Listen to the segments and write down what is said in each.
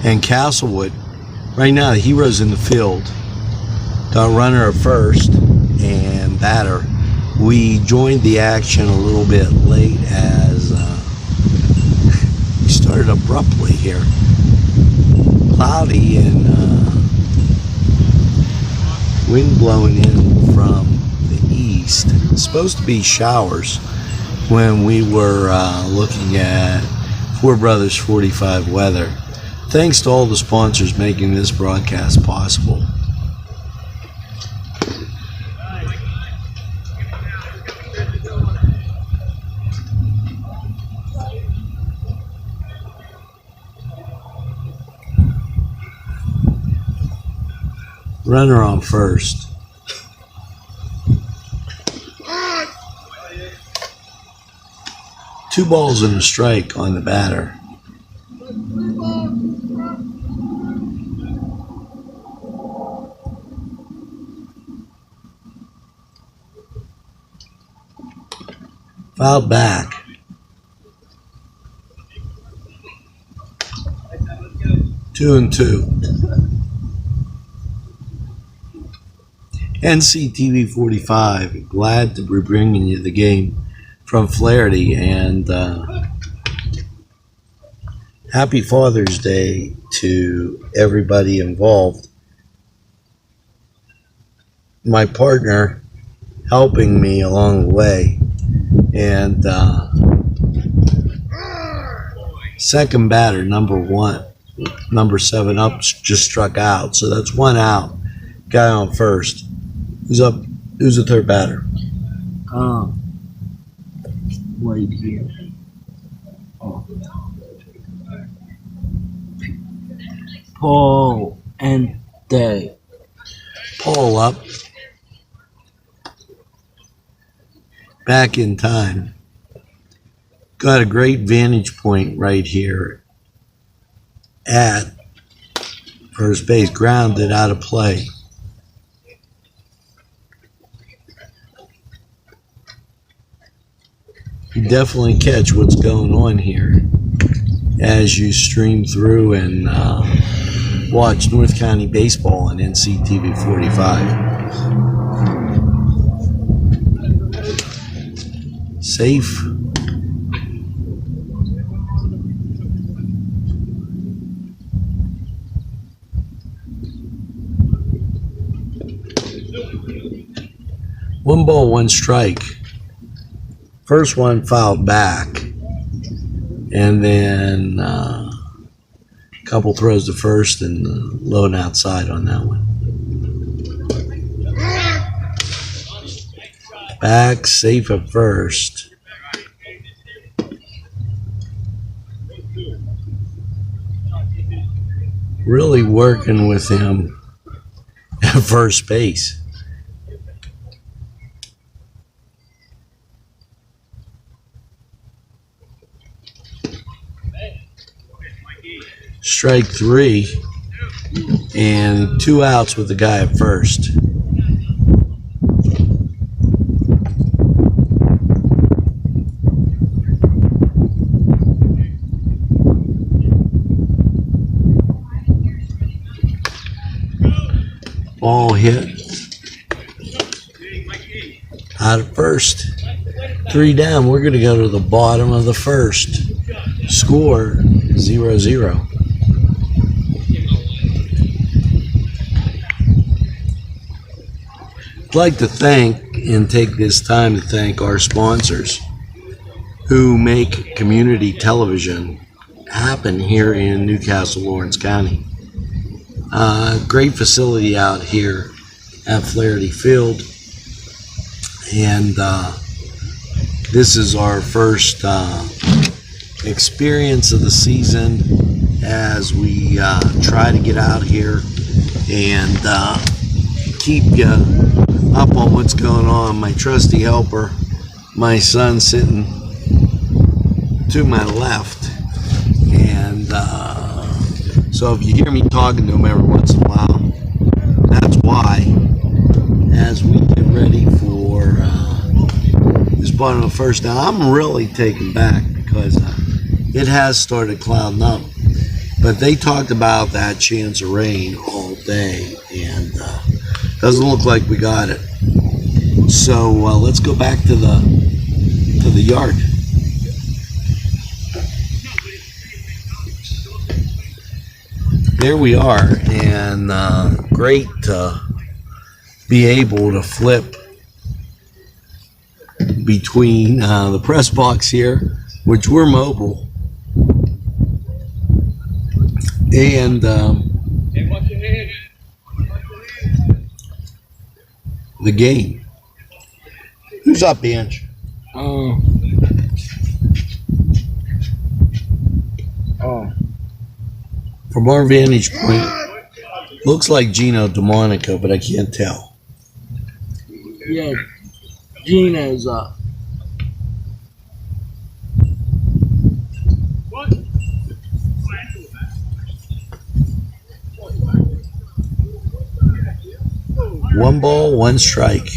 and Castlewood. Right now, the hero's in the field. Got runner at first and batter. We joined the action a little bit late as we started abruptly here. Cloudy and wind blowing in from the east. It's supposed to be showers when we were looking at Four Brothers 45 weather. Thanks to all the sponsors making this broadcast possible. Runner on first. Two balls and a strike on the batter. Fouled back. Two and two. NCTV45, glad to be bringing you the game from Flaherty, and happy Father's Day to everybody involved. My partner helping me along the way, and second batter, number 7 up, just struck out, so that's 1 out. Guy on first. Who's up? Who's the third batter? Right here. Oh. Paul and Dave. Paul up. Back in time. Got a great vantage point right here at first base. Grounded out of play. You definitely catch what's going on here as you stream through and watch North County baseball on NCTV 45. Safe. One ball, one strike. First one fouled back, and then a couple throws to first and low and outside on that one. Back, safe at first. Really working with him at first base. Strike 3 and 2 outs with the guy at first. Ball hit out of first. 3 down. We're going to go to the bottom of the first. Score 0-0. I'd like to thank and take this time to thank our sponsors who make community television happen here in Newcastle, Lawrence County. Great facility out here at Flaherty Field, and this is our first experience of the season as we try to get out here and keep you up on what's going on. My trusty helper, my son, sitting to my left, and so if you hear me talking to him every once in a while, that's why. As we get ready for this bottom of the first down, I'm really taken back because it has started clouding up. But they talked about that chance of rain all day, and doesn't look like we got it. So let's go back to the yard. There we are, and great to be able to flip between the press box here, which we're mobile, and the game. Who's up, Ange? Oh. From our vantage point, looks like Gino DeMonico, but I can't tell. Yeah, Gina's up. One ball, one strike.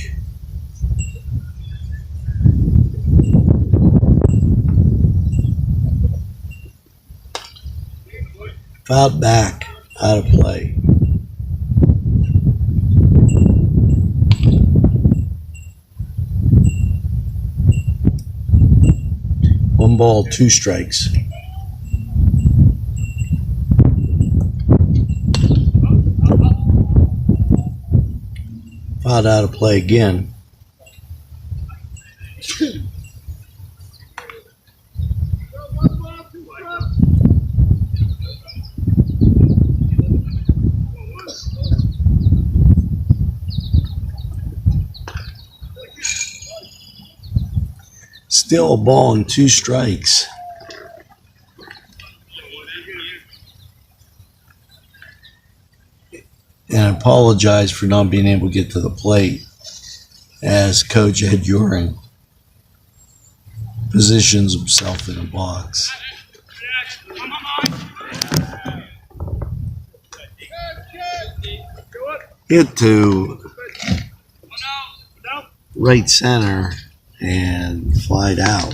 Fouled back, out of play. One ball, two strikes. Fouled out of play again. Still a ball and two strikes. And I apologize for not being able to get to the plate as Coach Ed Uring positions himself in the box. Hit to right center and flied out.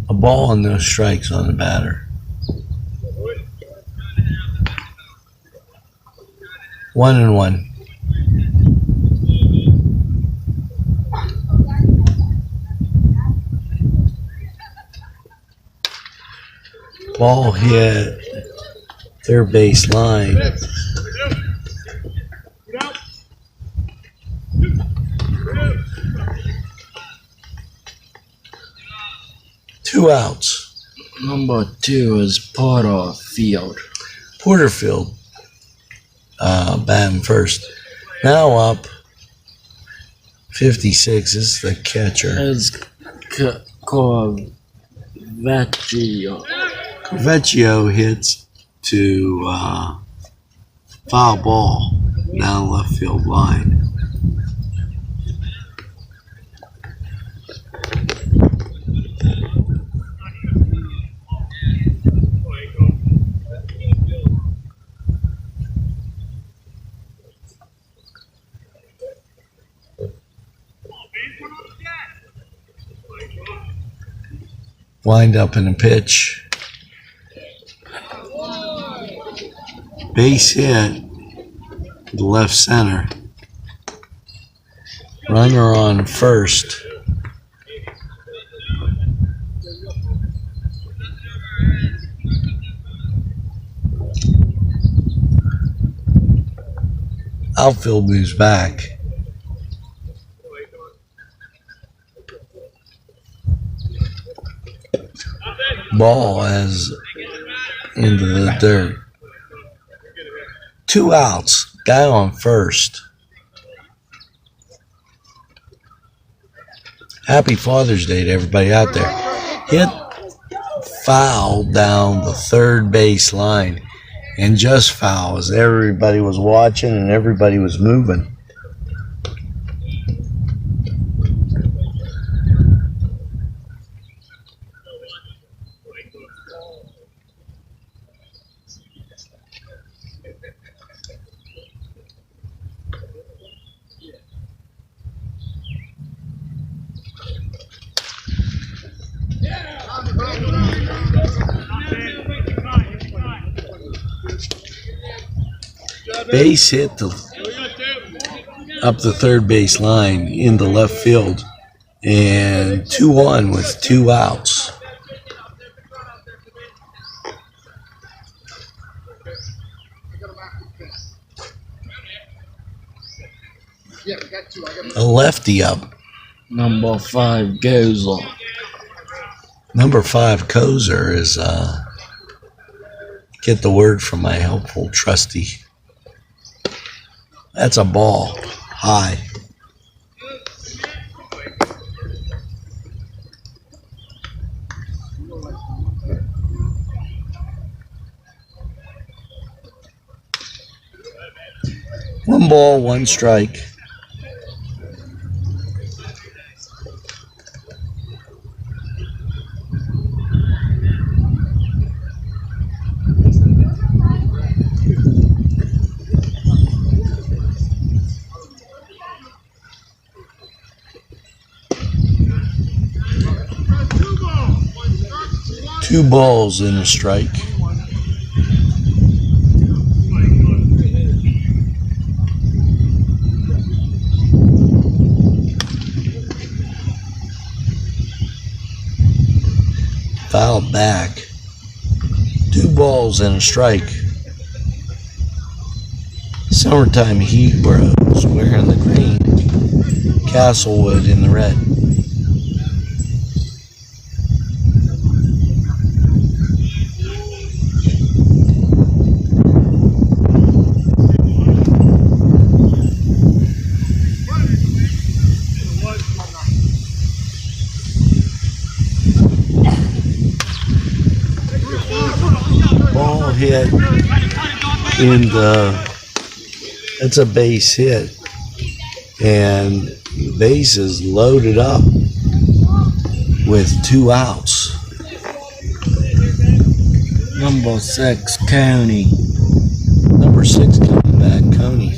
A ball and no strikes on the batter. 1-1. Ball hit third base line. Two outs. Number 2 is Porterfield. Porterfield batting first. Now up 56 is the catcher. Is Corvecchio. Vecchio hits to foul ball down left field line. Wind up in a pitch. Base hit to left center. Runner on first. Outfield moves back. Ball as into the dirt. Two outs. Guy on first. Happy Father's Day to everybody out there. Hit foul down the third base line. And just foul as everybody was watching and everybody was moving. Base hit up the third base line into left field, and 2-1 with 2 outs. A lefty up. Number 5 goes on. Number 5 Kozer is get the word from my helpful trusty. That's a ball high. One ball, one strike. Two balls and a strike. Fouled back. 2 balls and a strike. Summertime heat bros wearing the green. Castlewood in the red. Ball hit in that's a base hit, and base is loaded up with 2 outs. Number 6 County. Number 6 coming back, Coney.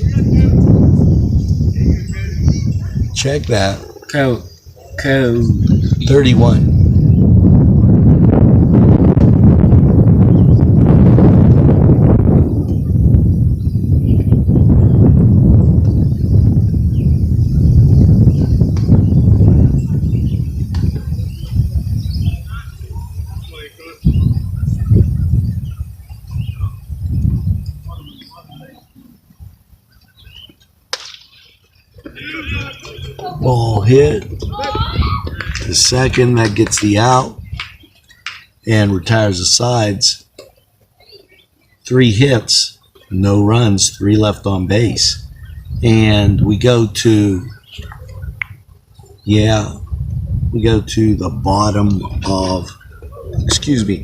Check that. Code 31. Ball hit. The second, that gets the out and retires the sides. 3 hits, no runs, 3 left on base. And we go to the bottom of,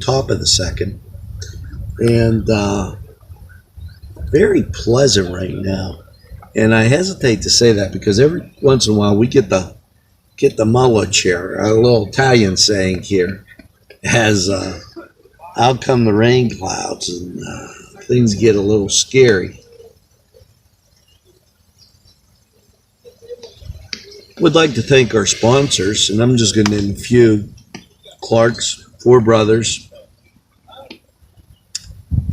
top of the second. And very pleasant right now. And I hesitate to say that because every once in a while we get the mullah chair, a little Italian saying here, as out come the rain clouds and things get a little scary. Would like to thank our sponsors, and I'm just going to name a few: Clark's, 4 Brothers,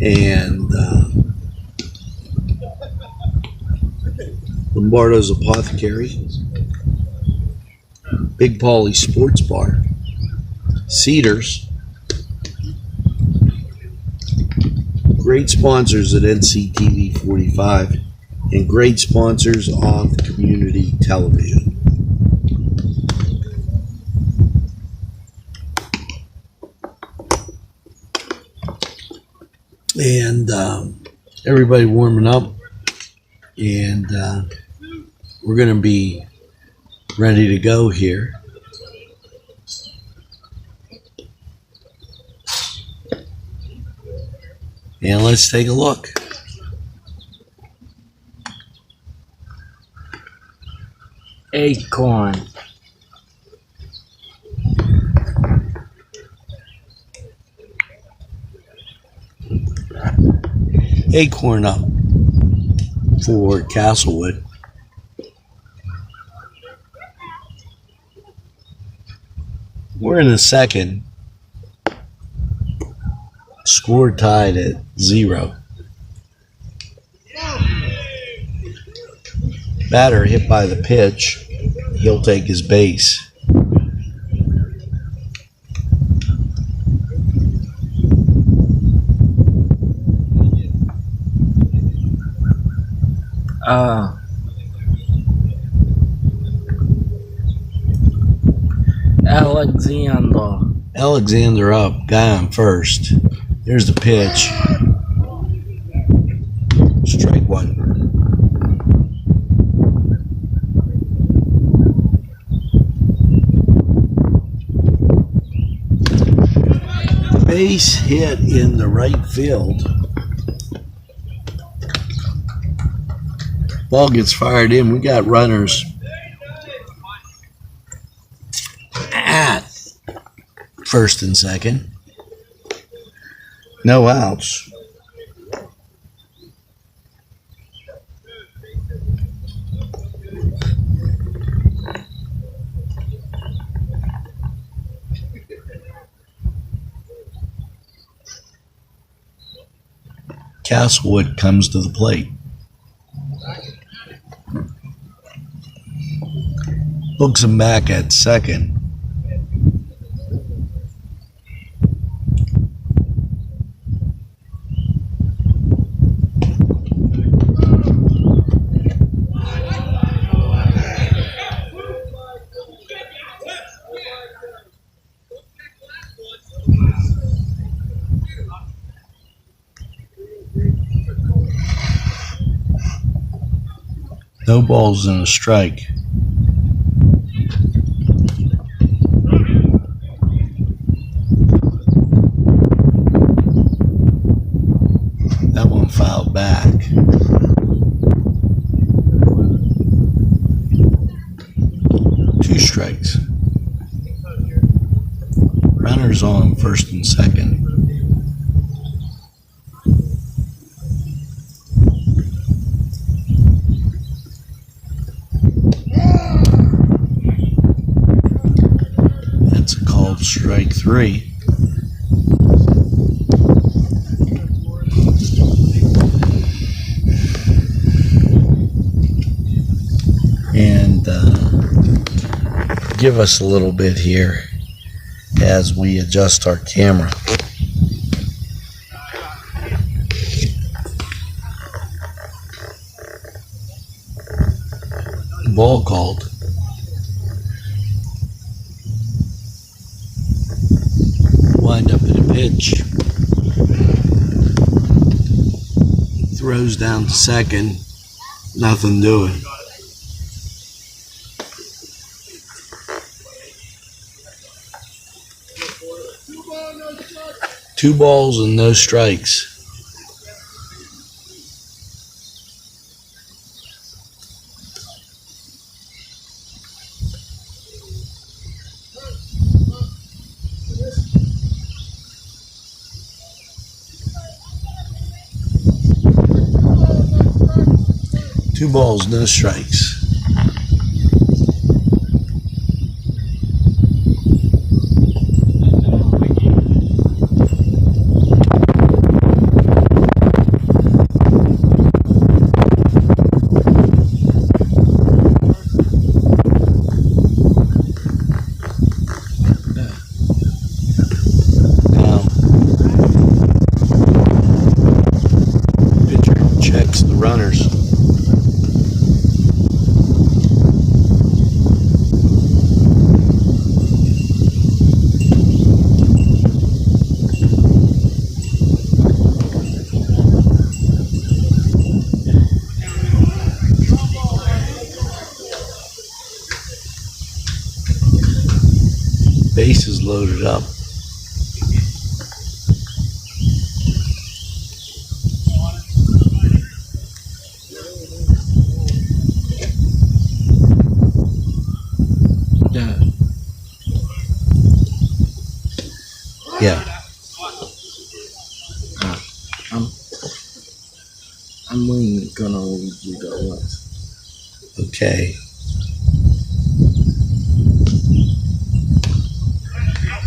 and Lombardo's Apothecary, Big Paulie Sports Bar, Cedars. Great sponsors at NCTV45 and great sponsors of community television. And everybody warming up, and we're going to be ready to go here. And let's take a look. Acorn. Acorn up for Castlewood. We're in the second. Score tied at 0. batter hit by the pitch, he'll take his base. Alexander up, guy on first. There's the pitch. Strike one. Base hit in the right field. Ball gets fired in. We got runners at first and second. No outs. Castlewood comes to the plate. Hooks him back at second. No balls and a strike. That one fouled back. Two strikes. Runners on first and second. Strike three. And give us a little bit here as we adjust our camera. Ball called. Wind up at a pitch. Throws down to second. Nothing doing. Two balls and no strikes. Two balls, no strikes. Now, pitcher checks the runners. Base is loaded up. Yeah. I'm really gonna read you the list. Okay.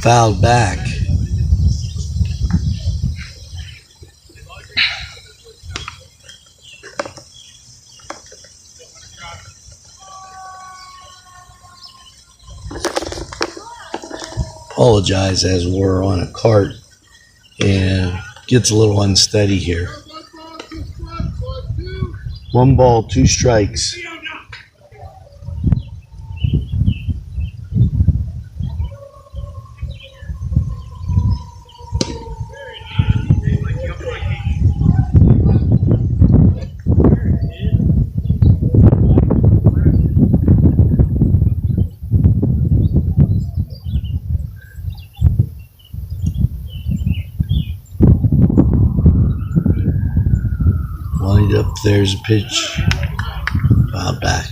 Fouled back. apologize as we're on a cart and gets a little unsteady here. 1 ball, 2 strikes. Lined up, there's a pitch. Foul back.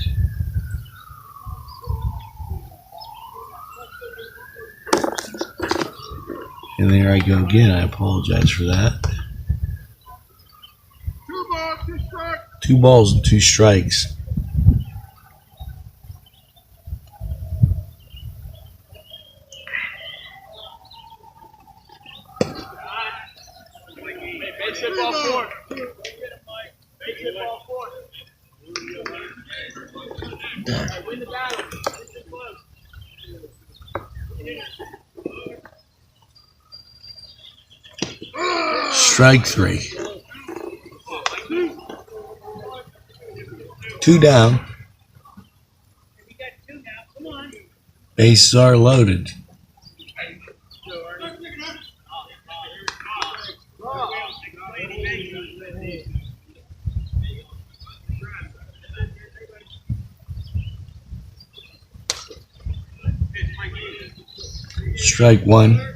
And there I go again. I apologize for that. 2 balls and 2 strikes. Strike 3. 2 down. Bases are loaded. Strike 1.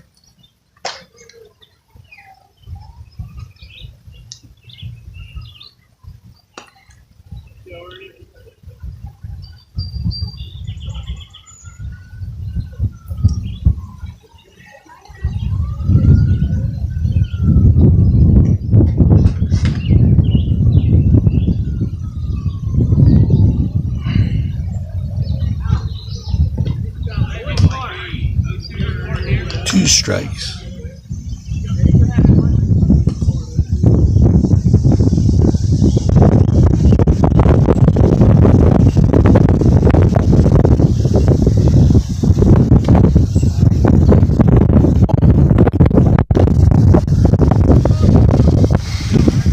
Two strikes.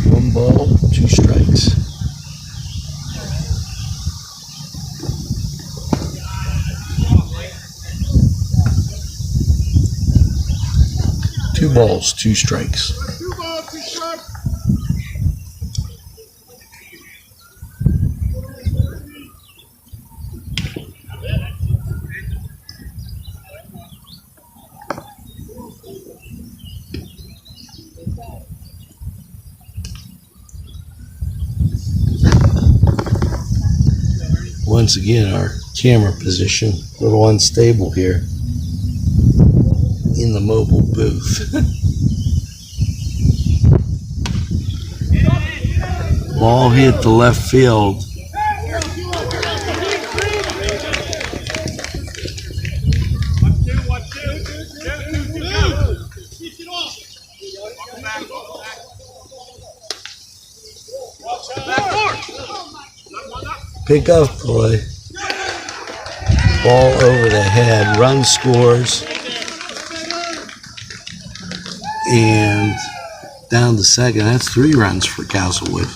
One ball, 2 strikes. Two balls, 2 strikes. Once again, our camera position a little unstable here in the mobile booth. Ball hit the left field. Pick up play. Ball over the head. Run scores. And down to second. That's 3 runs for Castlewood.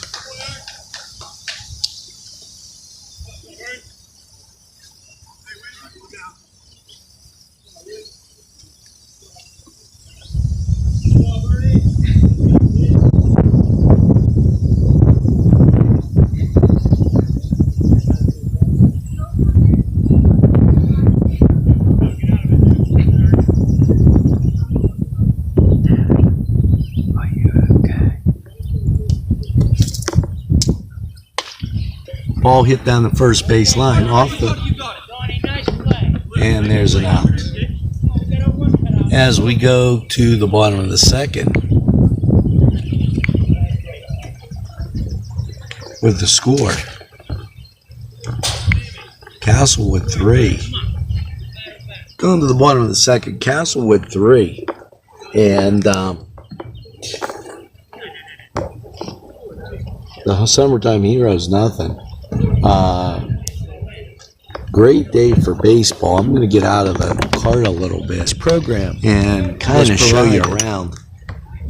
Ball hit down the first base line off the, and there's an out. As we go to the bottom of the second with the score, Castlewood 3. Going to the bottom of the second, Castlewood 3, and the Summertime Heroes nothing. Great day for baseball. I'm going to get out of the apart a little bit program and kind of was show you provided around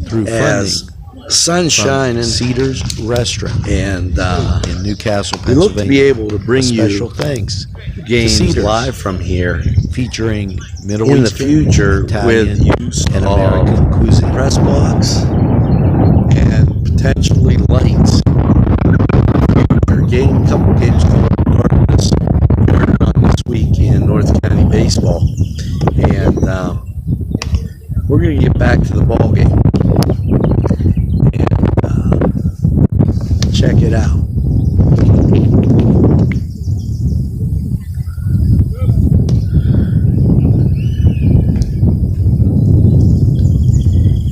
through as funding sun's from shining. Cedars Restaurant And in Newcastle, we look to be Pennsylvania. able to bring Special you thanks games Cedars. live from here featuring Middle in the Eastern, future Italian, with use and of American cuisine. press blocks and potentially lights. Our couple games coming on this week in North County baseball, and we're going to get back to the ball game and check it out.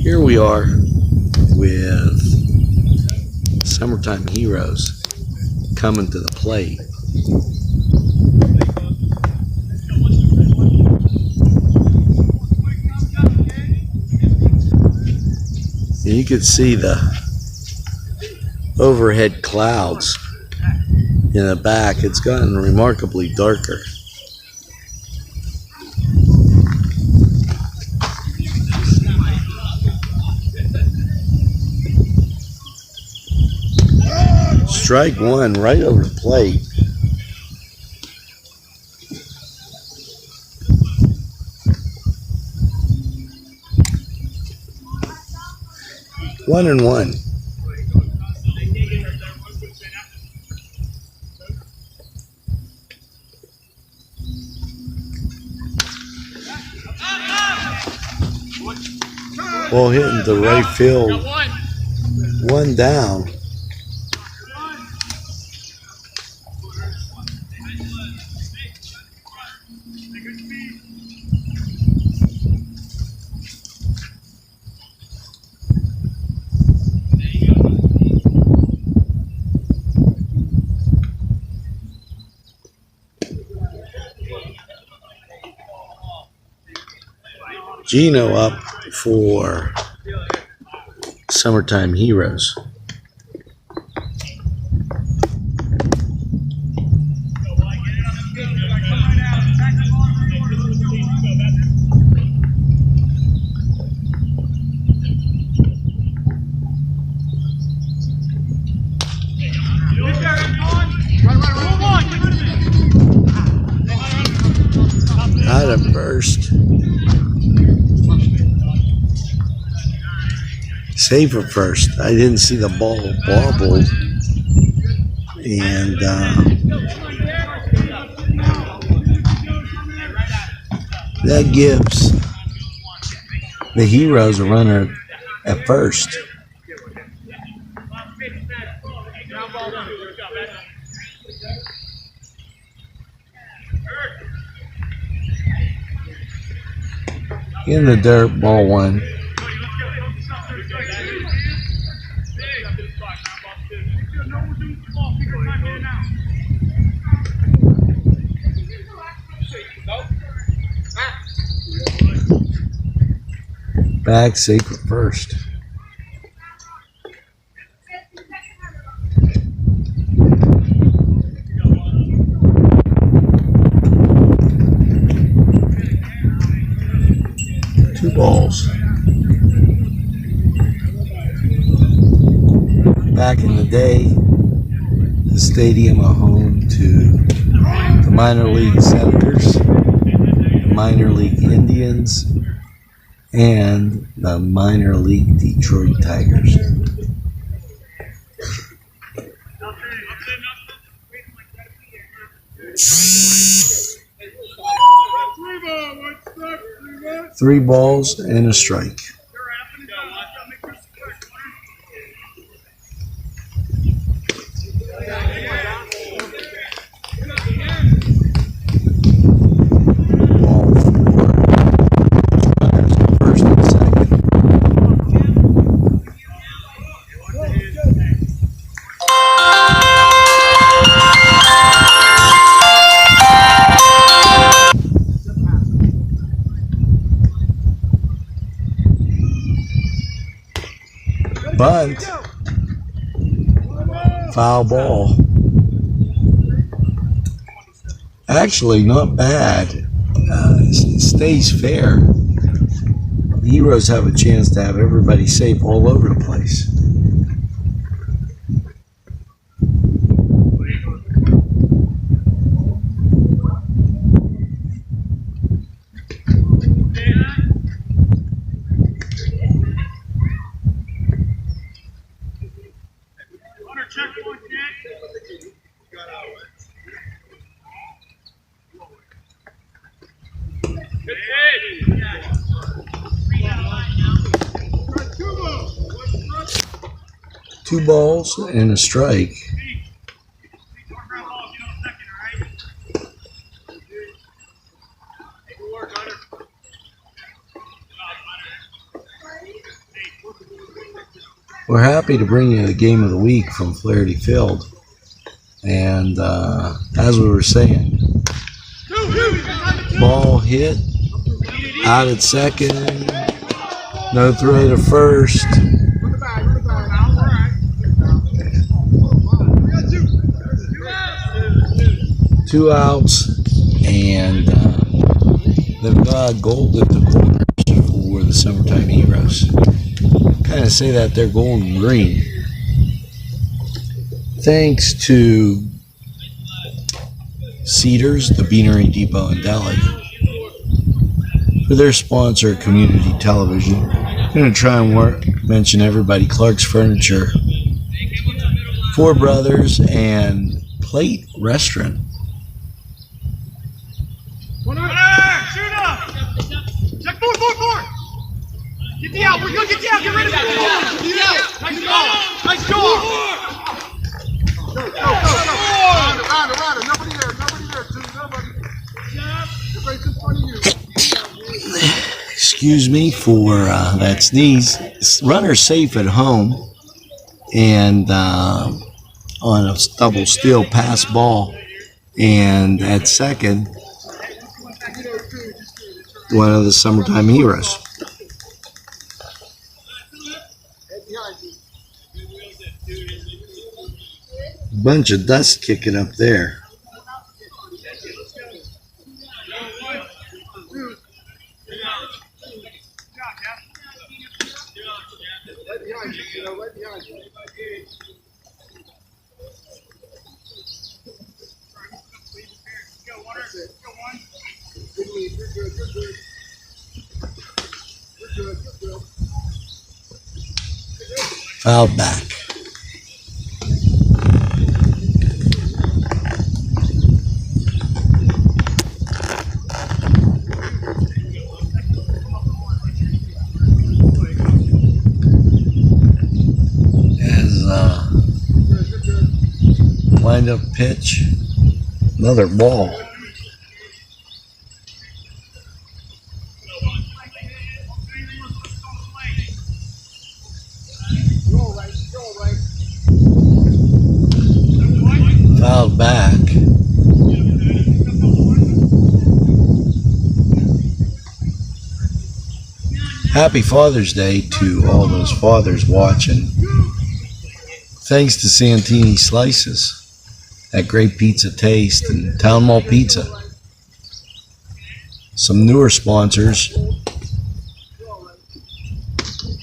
Here we are with Summertime Heroes coming to the plate. And you can see the overhead clouds in the back. It's gotten remarkably darker. Strike one right over the plate. One and one. Ball hitting the right field. One down. Gino up for Summertime Heroes. Out of first. Save for first. I didn't see the ball wobbled. And that gives the Heroes a runner at first. In the dirt, ball one. Back, safe for first. Two balls. Back in the day, the stadium a home to the minor league Senators, the minor league Indians, and the minor league Detroit Tigers. Three balls and a strike. Ball four. First and second. Bunt. Foul ball. Actually, not bad. stays fair, the Heroes have a chance to have everybody safe all over the place. Two balls and a strike. We're happy to bring you the game of the week from Flaherty Field. And as we were saying, ball hit, out at second, no throw to first. Two outs, and they've got gold at the corners for the Summertime Heroes. Kind of say that they're golden green. Thanks to Cedars, the Beanery Depot and Deli, for their sponsor, Community Television. I'm going to try and mention everybody: Clark's Furniture, Four Brothers, and Plate Restaurant. Check 4. Get the out. We're going to get the out. Get rid of the ball. Get the out. Nice ball. Nice ball. Go. Round. Nobody there. Dude. Nobody. Everybody's in front of you. Excuse me for that sneeze. Runner safe at home, and on a double steal pass ball, and at second, one of the Summertime Heroes. Bunch of dust kicking up there. Foul back. As wind up pitch, another ball. Fouled back. Happy Father's Day to all those fathers watching. Thanks to Santini Slices, that great pizza taste, and Town Mall Pizza. Some newer sponsors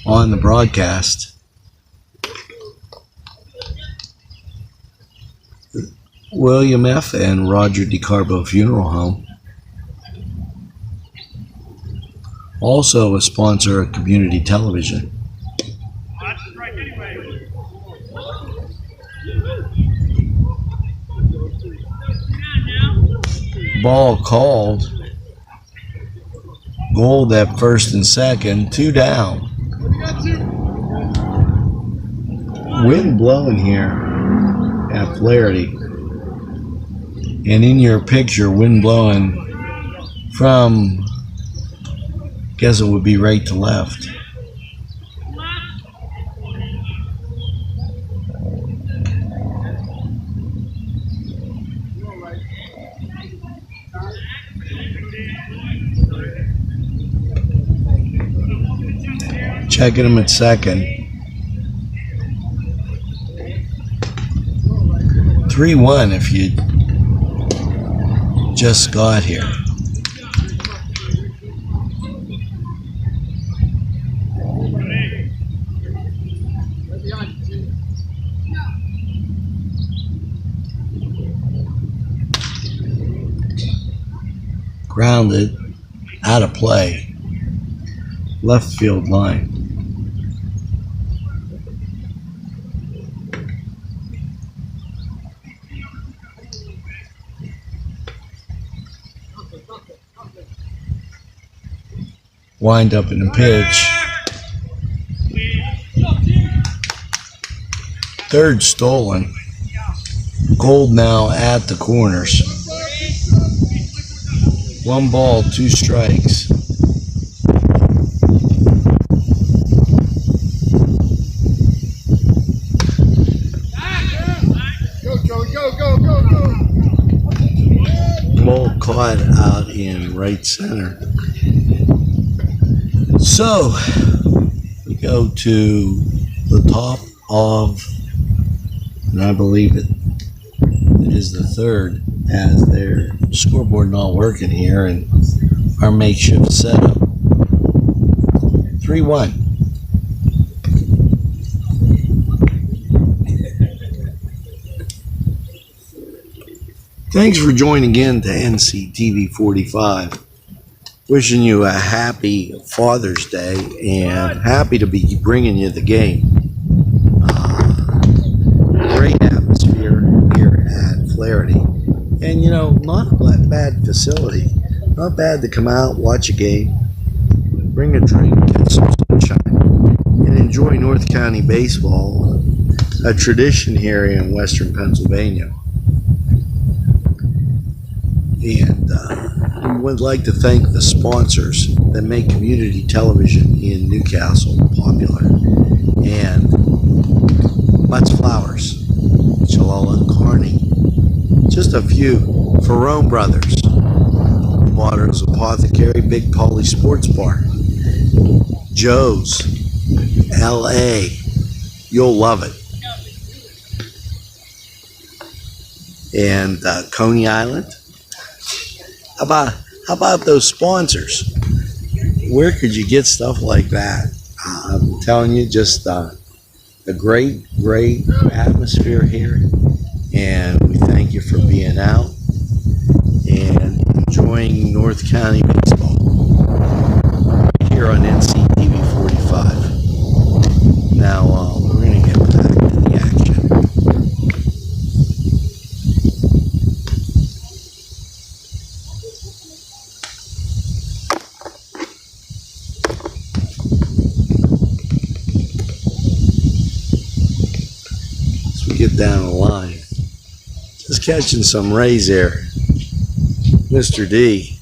on the broadcast. William F. and Roger DeCarbo Funeral Home. Also a sponsor of Community Television. Ball called. Gold at first and second. 2 down. Wind blowing here at Flaherty. And in your picture, wind blowing from, guess it would be right to left. Checking him at second. 3-1 if you just got here. Grounded, out of play, left field line. Wind up in the pitch. Third stolen. Gold now at the corners. 1 ball, 2 strikes. Go, Joey, go. Ball caught out in right center. So we go to the top of, and I believe it is the third, as their scoreboard not working here and our makeshift setup. 3-1. Thanks for joining in to NCTV45. Wishing you a happy Father's Day and happy to be bringing you the game. Great atmosphere here at Flaherty. And, not a bad facility. Not bad to come out, watch a game, bring a drink, get some sunshine, and enjoy North County baseball, a tradition here in Western Pennsylvania. And we would like to thank the sponsors that make community television in Newcastle popular. And Butts Flowers, Shalala and Carney, just a few. Ferrone Brothers, Waters Apothecary, Big Polly Sports Bar, Joe's, LA, you'll love it. And Coney Island. How about those sponsors? Where could you get stuff like that? I'm telling you, just a great atmosphere here. And we thank you for being out and enjoying North County baseball here on NCTV45. Now, we're going to get back to the action. Get down the line. Just catching some rays there. Mr. D.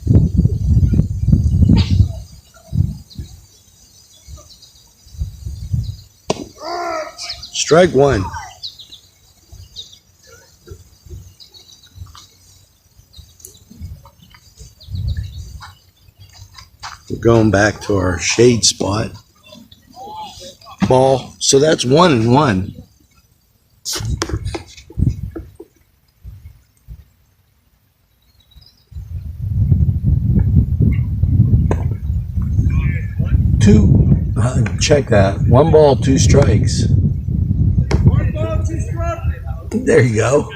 Strike 1. We're going back to our shade spot. Ball. So that's 1-1. Check that. 1 ball, 2 strikes. 1 ball, 2 strikes. There you go.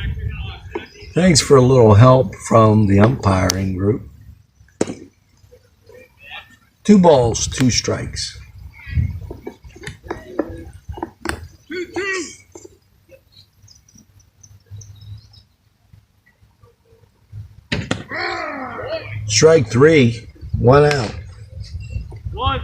Thanks for a little help from the umpiring group. 2 balls, 2 strikes. 2-2. Strike 3, 1 out. 1.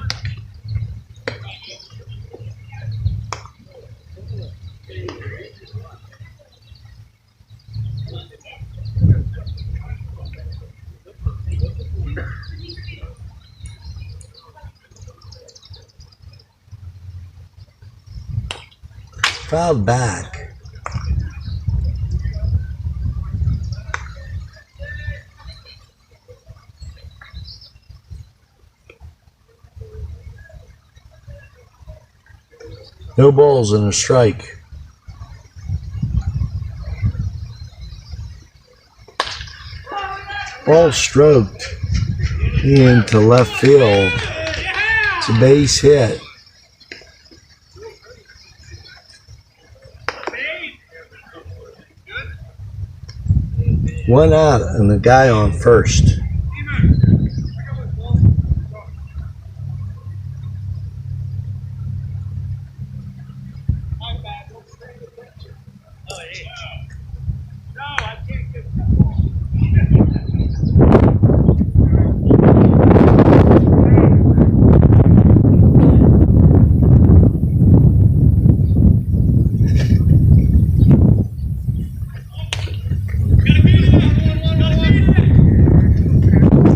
Fouled back. No balls and a strike. Ball stroked into left field. It's a base hit. One out and the guy on first.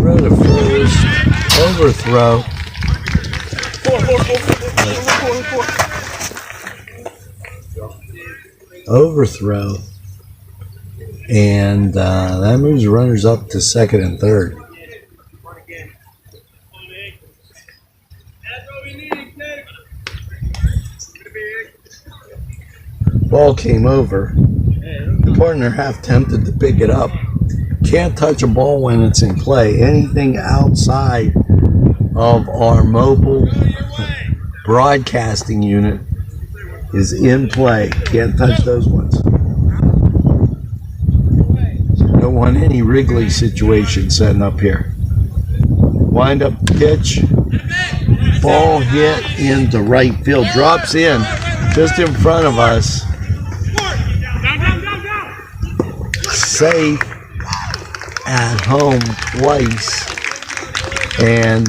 Throw to first. Overthrow. Overthrow. And that moves runners up to second and third. Ball came over. The partner half tempted to pick it up. Can't touch a ball when it's in play. Anything outside of our mobile broadcasting unit is in play. Can't touch those ones. Don't want any Wrigley situation setting up here. Wind up pitch. Ball hit into right field. Drops in just in front of us. Safe at home twice. And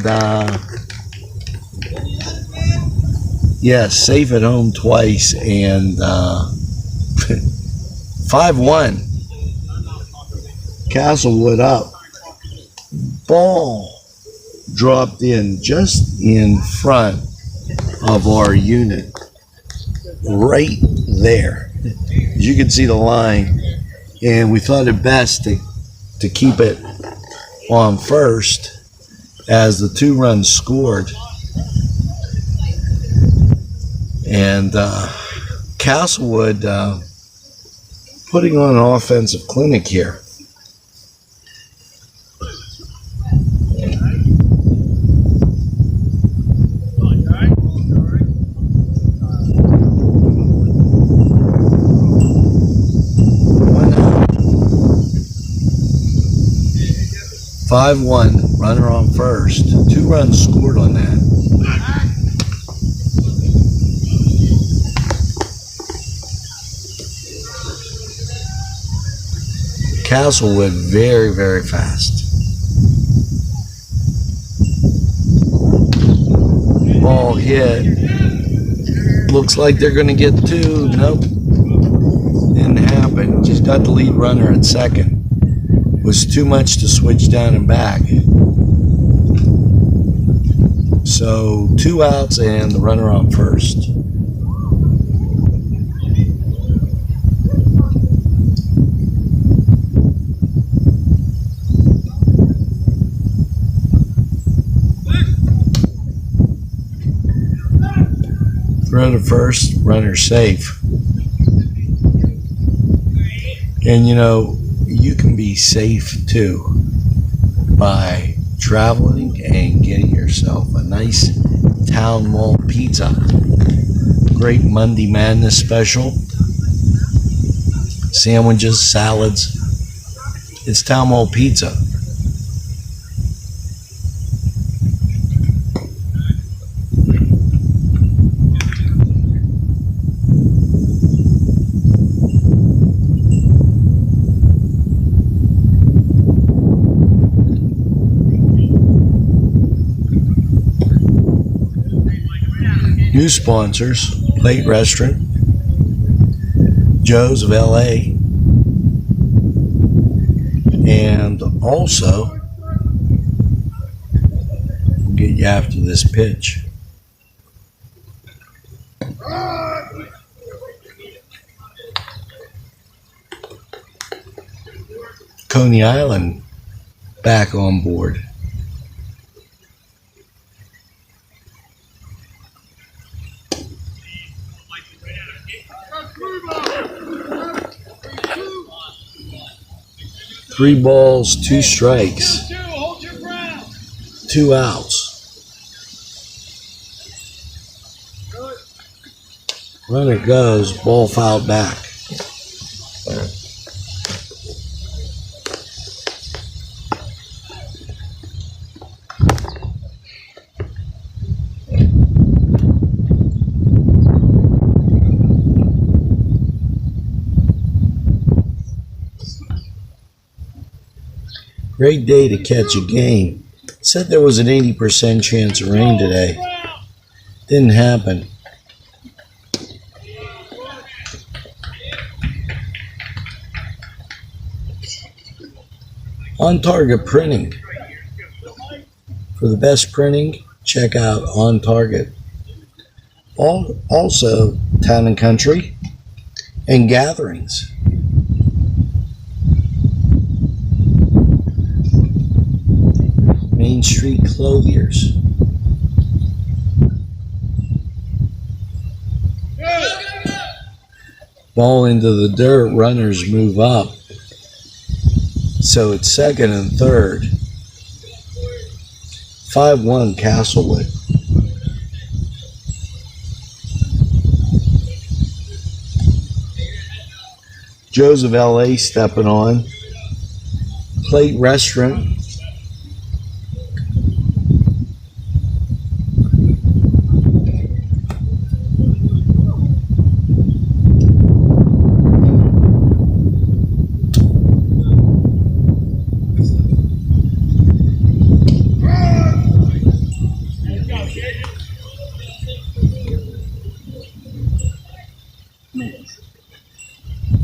yes, safe at home twice. And 5-1. Castlewood up. Ball dropped in just in front of our unit. Right there. As you can see the line. And we thought it best to keep it on first as the 2 runs scored. And Castlewood putting on an offensive clinic here. One out. 5-1, runner on first. 2 runs scored on that. Castlewood very, very fast. Ball hit. Looks like they're going to get 2. Nope. Didn't happen. Just got the lead runner at second. Was too much to switch down and back. So 2 outs and the runner on first. Throw to first, runner safe. And you know, you can be safe too by traveling and getting yourself a nice Town Mall pizza. Great Monday Madness special. Sandwiches, salads. It's Town Mall pizza. New sponsors, Plate Restaurant, Joe's of LA, and also, we'll get you after this pitch. Coney Island back on board. Three balls, 2 strikes, 2 outs. Runner goes, ball fouled back. Great day to catch a game. Said there was an 80% chance of rain today. Didn't happen. On Target Printing. For the best printing, check out On Target. Also, Town and Country and Gatherings. Main Street Clothiers. Ball into the dirt, runners move up. So it's second and third. 5-1 Castlewood. Joe's of LA stepping on. Plate Restaurant.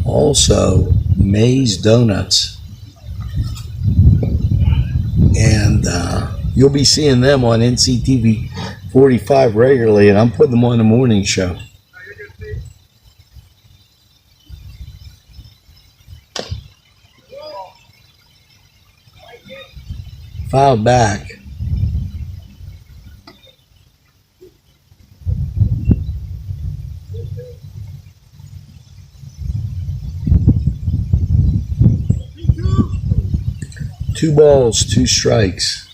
Also, May's Donuts. And you'll be seeing them on NCTV45 regularly, and I'm putting them on the morning show. Filed back. Two balls, two strikes,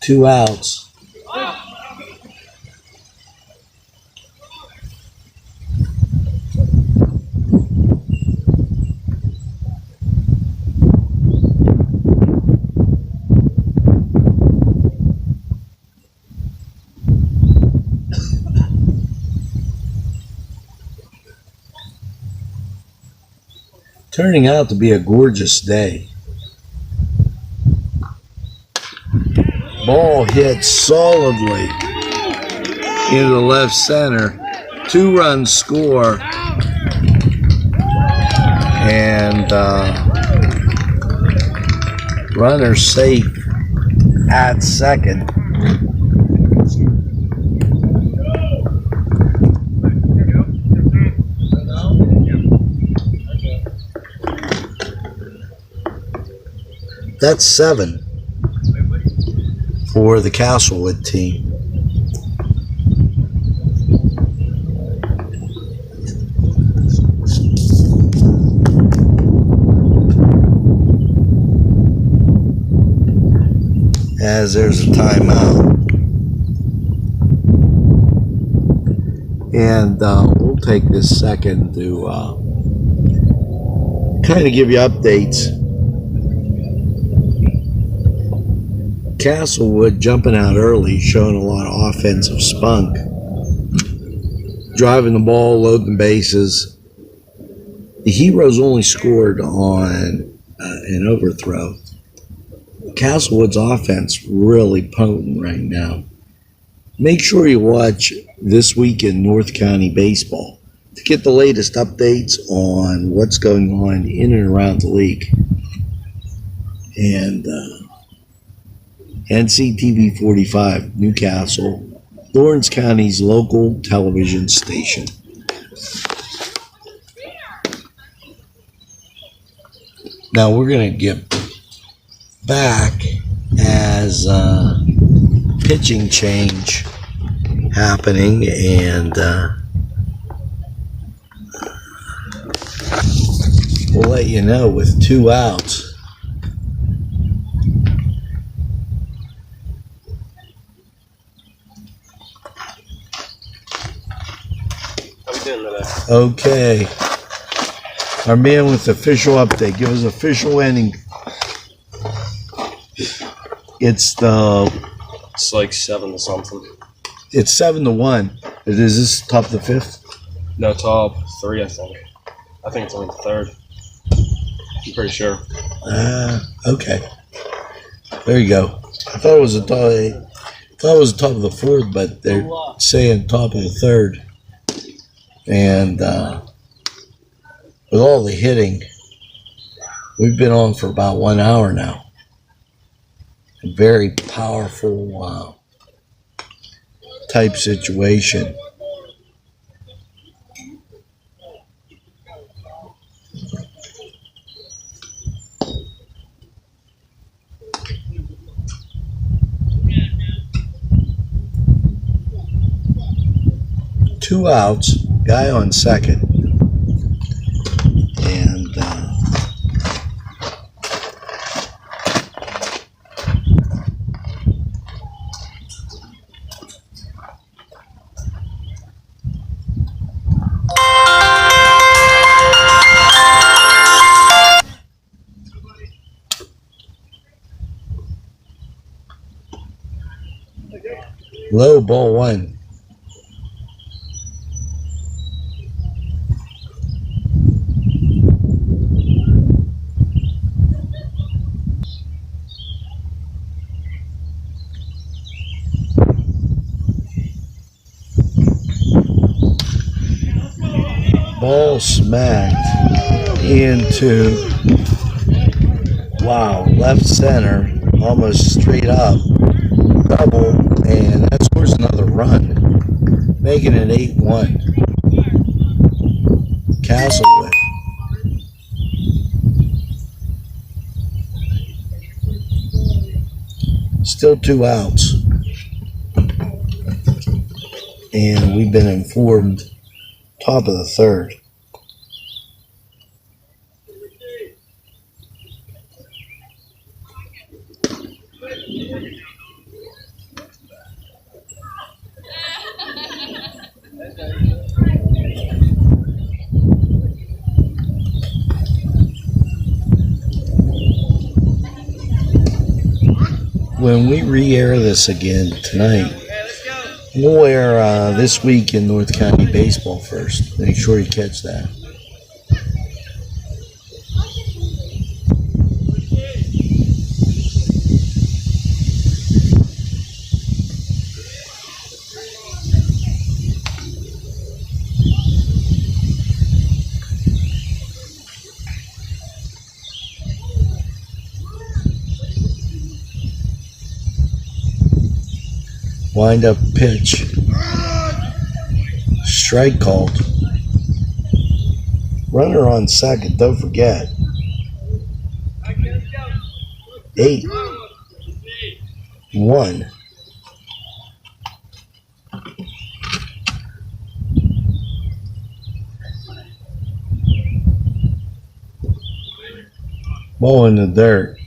two outs. Turning out to be a gorgeous day. Ball hit solidly into the left center. 2-run score. And runner safe at second. That's 7 for the Castlewood team. As there's a timeout. And we'll take this second to kind of give you updates. Castlewood jumping out early, showing a lot of offensive spunk. Driving the ball, loading the bases. The Heroes only scored on an overthrow. Castlewood's offense really potent right now. Make sure you watch This Week in North County Baseball to get the latest updates on what's going on in and around the league. And NCTV45, Newcastle, Lawrence County's local television station. Now we're going to get back as pitching change happening, and we'll let you know with 2 outs. Okay. Our man with the official update. Give us official ending. It's like 7 to something. It's 7-1. Is this top the 5th? No, top 3, I think. I think it's only the 3rd. I'm pretty sure. Okay. There you go. I thought it was the top of the fourth, but they're saying top of the third. And with all the hitting, we've been on for about 1 hour now. A very powerful type situation. Two outs, guy on second, and low, ball one. Ball smacked into, wow, left center, almost straight up, double, and that scores another run, making it 8-1. Castlewood. Still two outs, and we've been informed top of the third. When we re-air this again tonight, we'll air This Week in North County Baseball first. Make sure you catch that. Wind up pitch. Strike called. Runner on second, don't forget. 8-1. Ball in the dirt.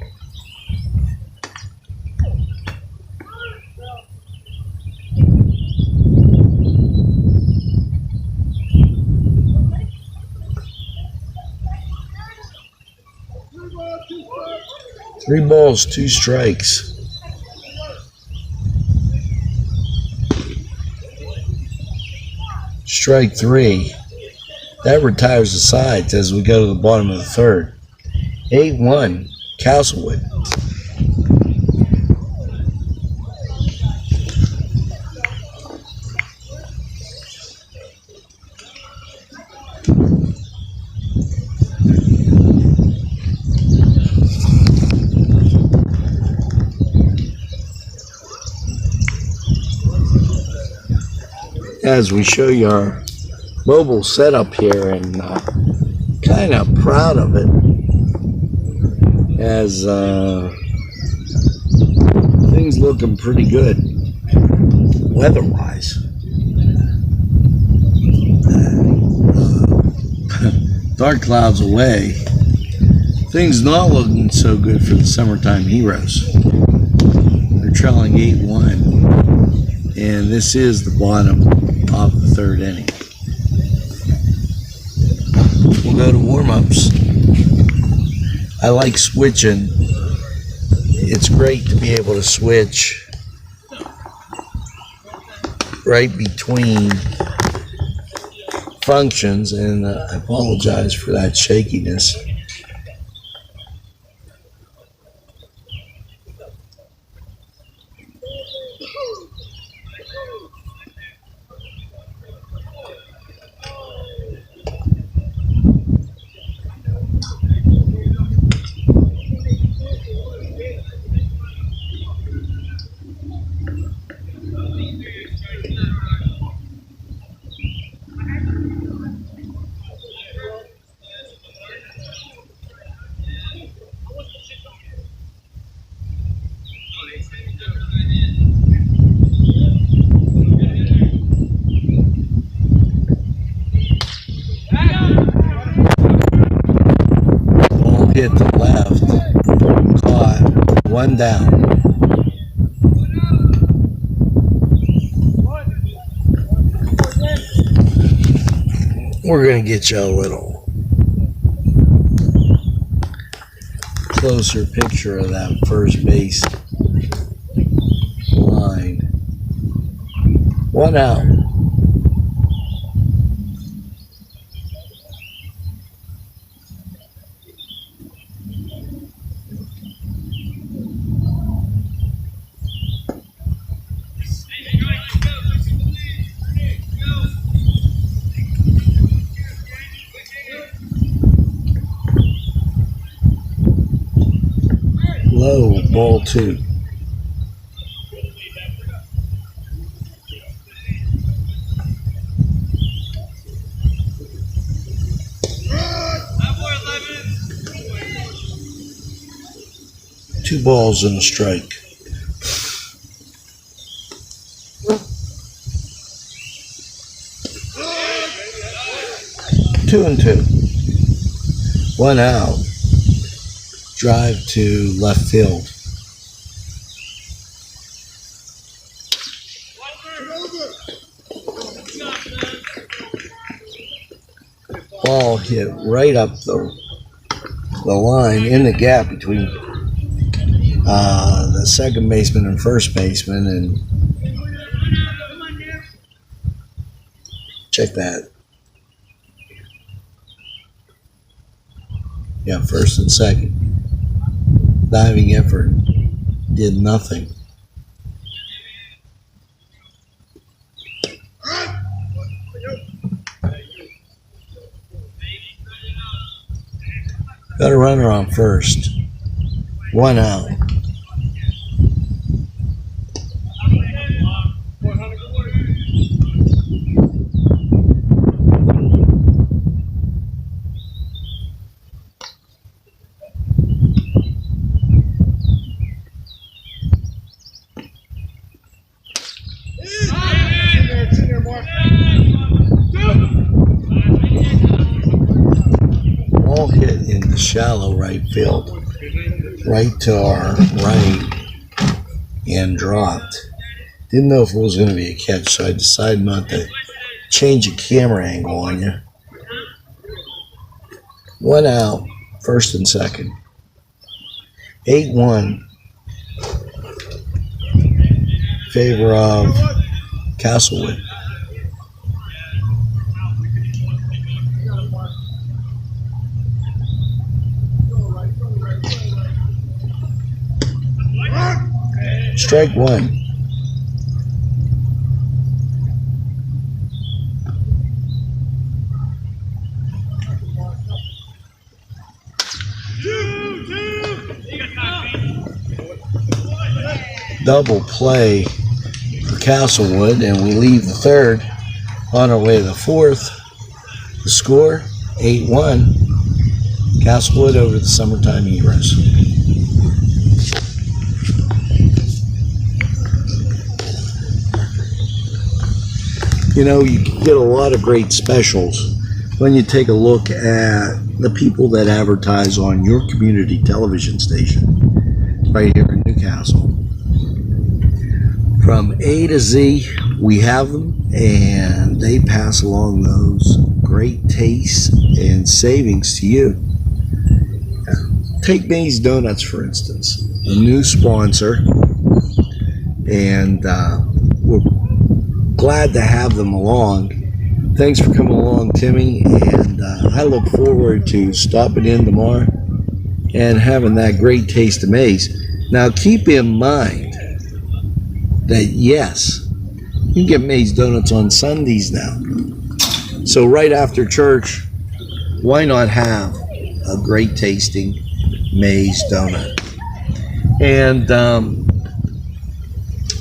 Three balls, two strikes. Strike three. That retires the sides as we go to the bottom of the third. 8-1, Castlewood. As we show you our mobile setup here, and kind of proud of it, as things looking pretty good weather-wise. Dark clouds away, things not looking so good for the summertime heroes. They're trailing 8-1, and this is the bottom of the third inning. We'll go to warm-ups. I like switching. It's great to be able to switch right between functions, and I apologize for that shakiness. One down. We're going to get you a little closer picture of that first base line. One out. Low, ball 2. Two balls and a strike. Two and two. One out. Drive to left field. Ball hit right up the line in the gap between the second baseman and first baseman, and check that. Yeah, first and second. Diving effort did nothing. Got a runner on first. One out. Ball hit in the shallow right field, right to our right, and dropped. Didn't know if it was going to be a catch, so I decided not to change the camera angle on you. One out, first and second. 8-1 in favor of Castlewood. Strike one. Double play for Castlewood, and we leave the third on our way to the fourth. The score, 8-1. Castlewood over the Summertime Heroes. You know, you can get a lot of great specials when you take a look at the people that advertise on your community television station right here in Newcastle. From A to Z, we have them, and they pass along those great tastes and savings to you. Take May's Donuts, for instance, a new sponsor, and we're glad to have them along. Thanks for coming along, Timmy, and I look forward to stopping in tomorrow and having that great taste of May's. Now, keep in mind that, yes, you can get May's Donuts on Sundays now. So right after church, why not have a great tasting May's Donut? And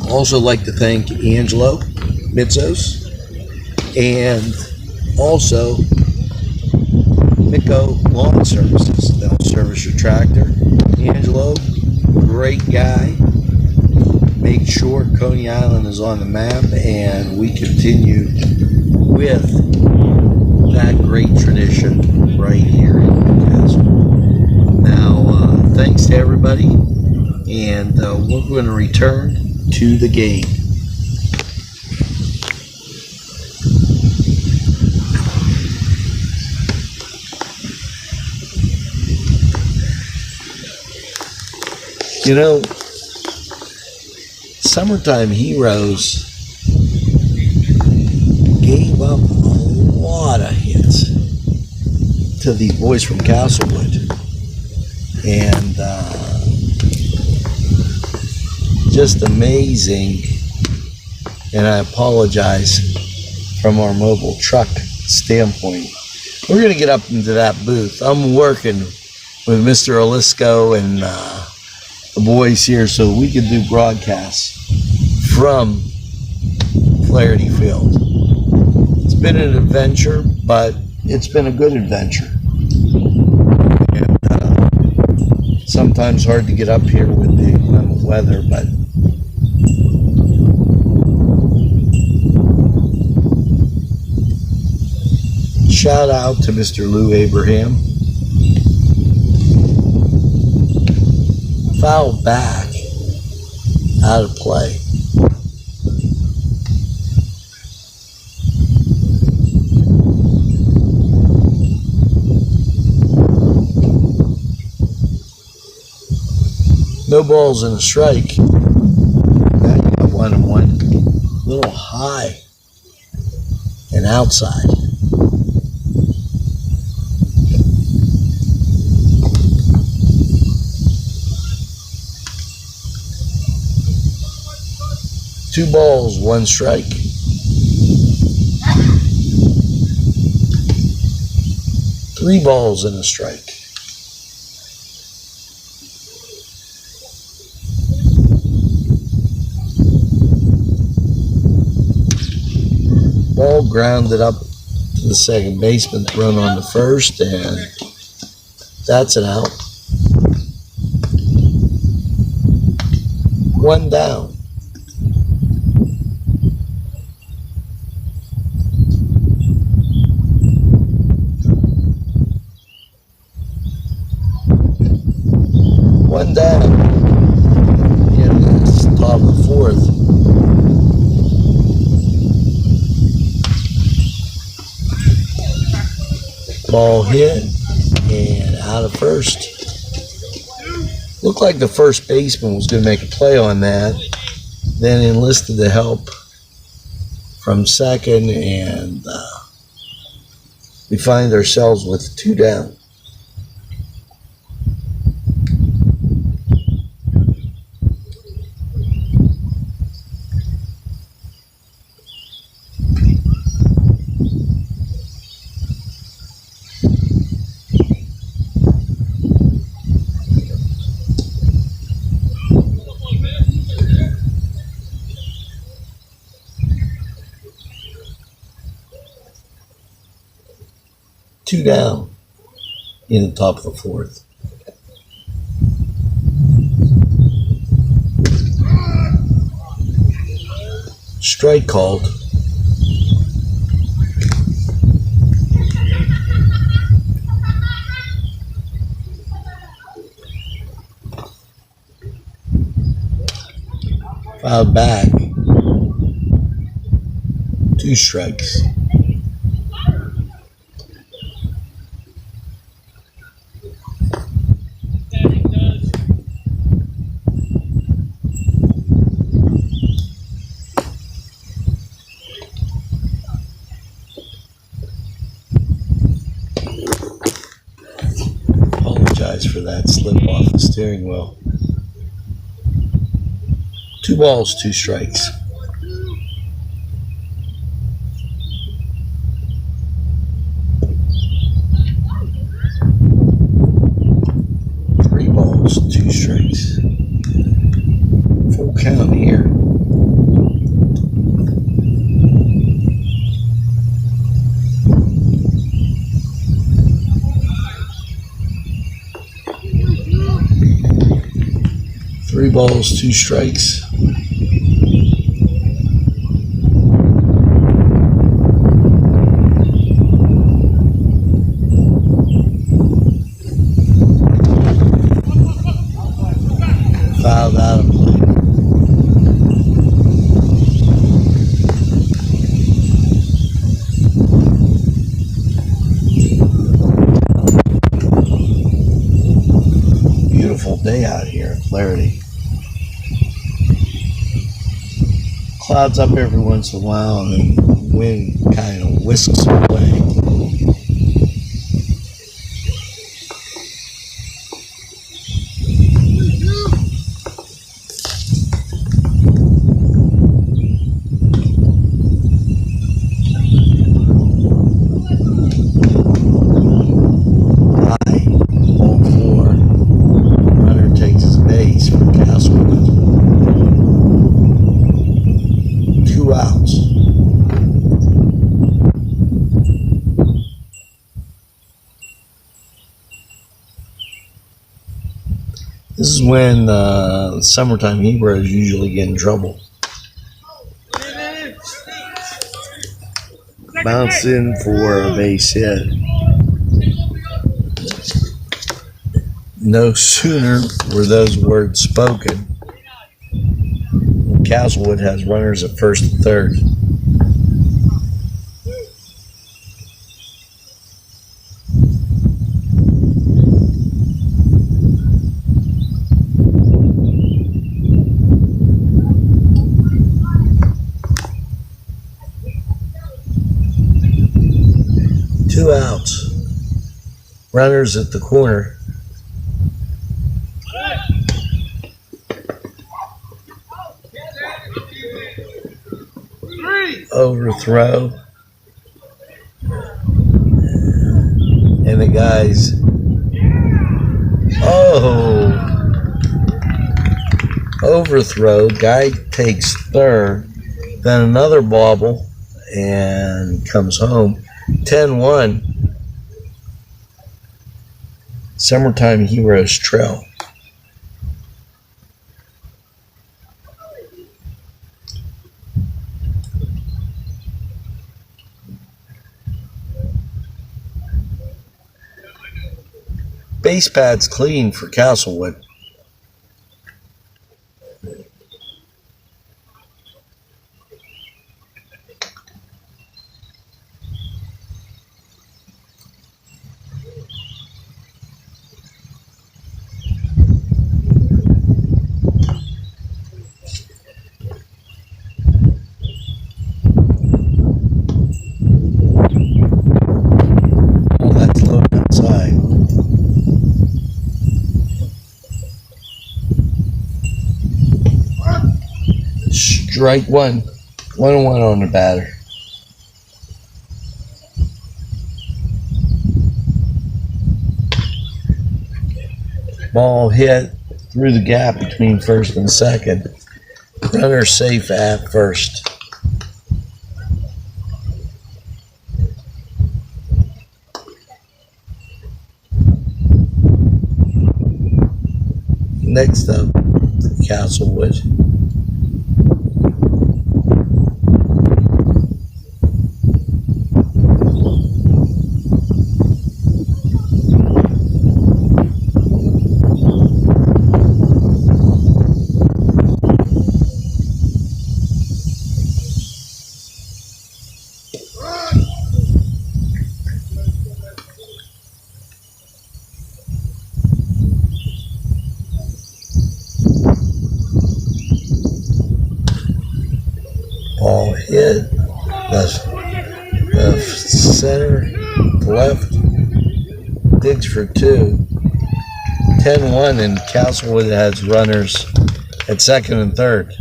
also like to thank Angelo Mitzos and also Miko Lawn Services. They'll service your tractor. Angelo, great guy. Make sure Coney Island is on the map, and we continue with that great tradition right here in Newcastle. Now, thanks to everybody and we're going to return to the game. You know, Summertime Heroes gave up a lot of hits to these boys from Castlewood. And just amazing. And I apologize from our mobile truck standpoint. We're going to get up into that booth. I'm working with Mr. Olisco and the boys here so we can do broadcasts from Flaherty Field. It's been an adventure, but it's been a good adventure. And sometimes hard to get up here with the weather, but shout out to Mr. Lou Abraham. Foul back, out of play. No balls and a strike. Now you got 1-1. A little high and outside. Two balls, one strike. Three balls and a strike. Ball grounded up to the second baseman, thrown on the first, and that's an out. One down. One down. And it's top of the fourth. Ball hit and out of first. Looked like the first baseman was going to make a play on that. Then enlisted the help from second, and we find ourselves with two down. Two down in the top of the fourth. Strike called. Fouled back. Two strikes. For that slip off the steering wheel. Two balls, two strikes. Three balls, two strikes. Full count here. Three balls, two strikes. Foul clarity. Clouds up every once in a while, and then the wind kind of whisks it away. Ball 4. Runner takes his base for Castlewood. 2 outs. This is when summertime heroes usually get in trouble. Bounce in for a base hit. No sooner were those words spoken, Castlewood has runners at first and third. Two outs. Runners at the corner. Overthrow. And the guys. Oh! Overthrow. Guy takes third. Then another bobble and comes home. 10-1. Summertime Heroes trail. Base pad's clean for Castlewood. Oh, that's low outside. Strike one. 1-1 on the batter. Ball hit through the gap between first and second. Runner safe at first. Next up, Castlewood. Ball hit the center, the left, digs for 2. 10-1, and Castlewood has runners at second and third.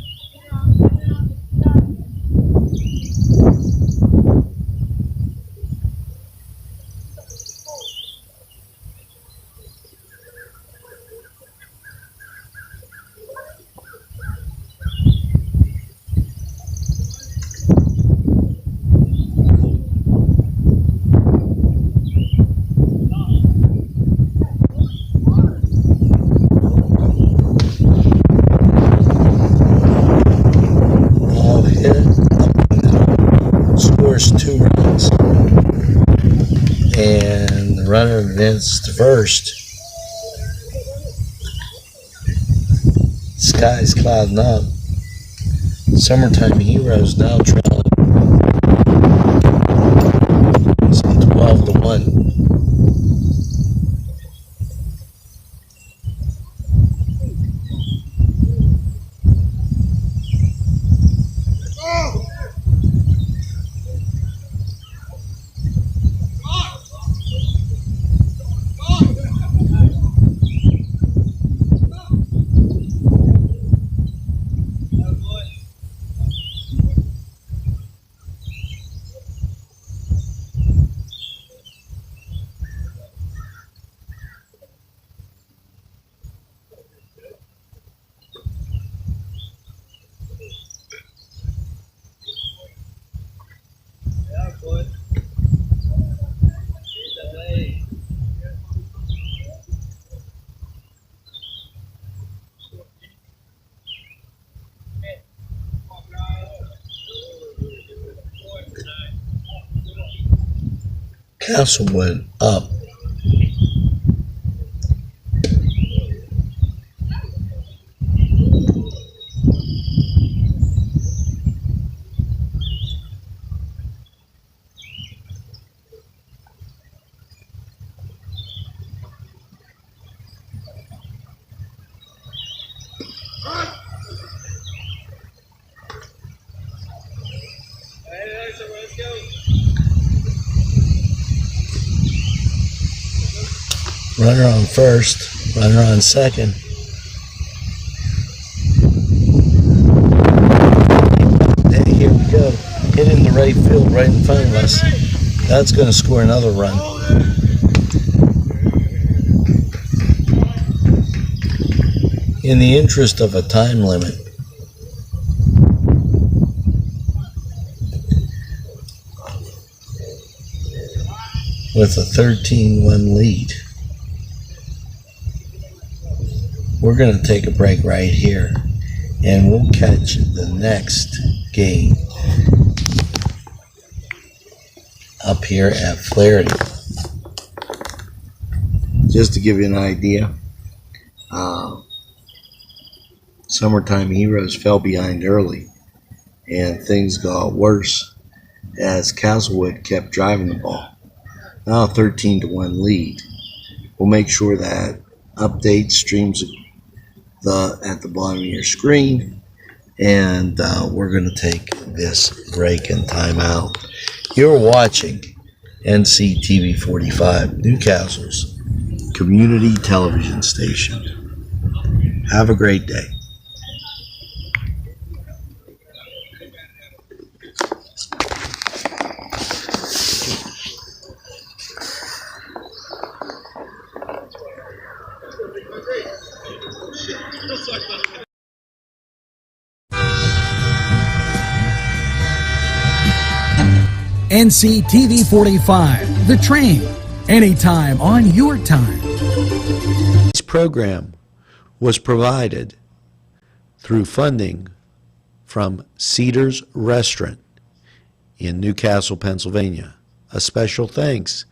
Scores 2 runs, and the runner advanced to first. Sky's clouding up. Summertime Heroes now trailing 12-1. Castlewood up. Runner on first, runner on second. Hey, here we go. Hit in the right field, right in front of us. That's going to score another run. In the interest of a time limit, with a 13-1 lead, we're going to take a break right here, and we'll catch the next game up here at Flaherty. Just to give you an idea, Summertime Heroes fell behind early, and things got worse as Castlewood kept driving the ball. Now a 13-1 lead. We'll make sure that update streams at the bottom of your screen, and we're going to take this break and time out. You're watching NCTV45, Newcastle's community television station. Have a great day. NCTV45, The Train, anytime on your time. This program was provided through funding from Cedars Restaurant in Newcastle, Pennsylvania. A special thanks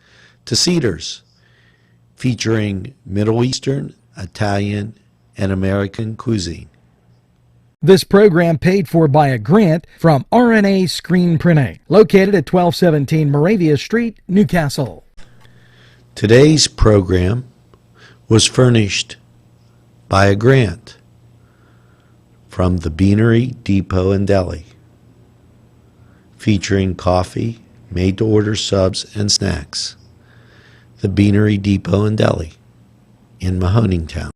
to Cedars, featuring Middle Eastern, Italian, and American cuisine. This program paid for by a grant from RNA Screen Printing, located at 1217 Moravia Street, Newcastle. Today's program was furnished by a grant from the Beanery Depot and Deli, featuring coffee, made-to-order subs, and snacks. The Beanery Depot and Deli in Mahoningtown.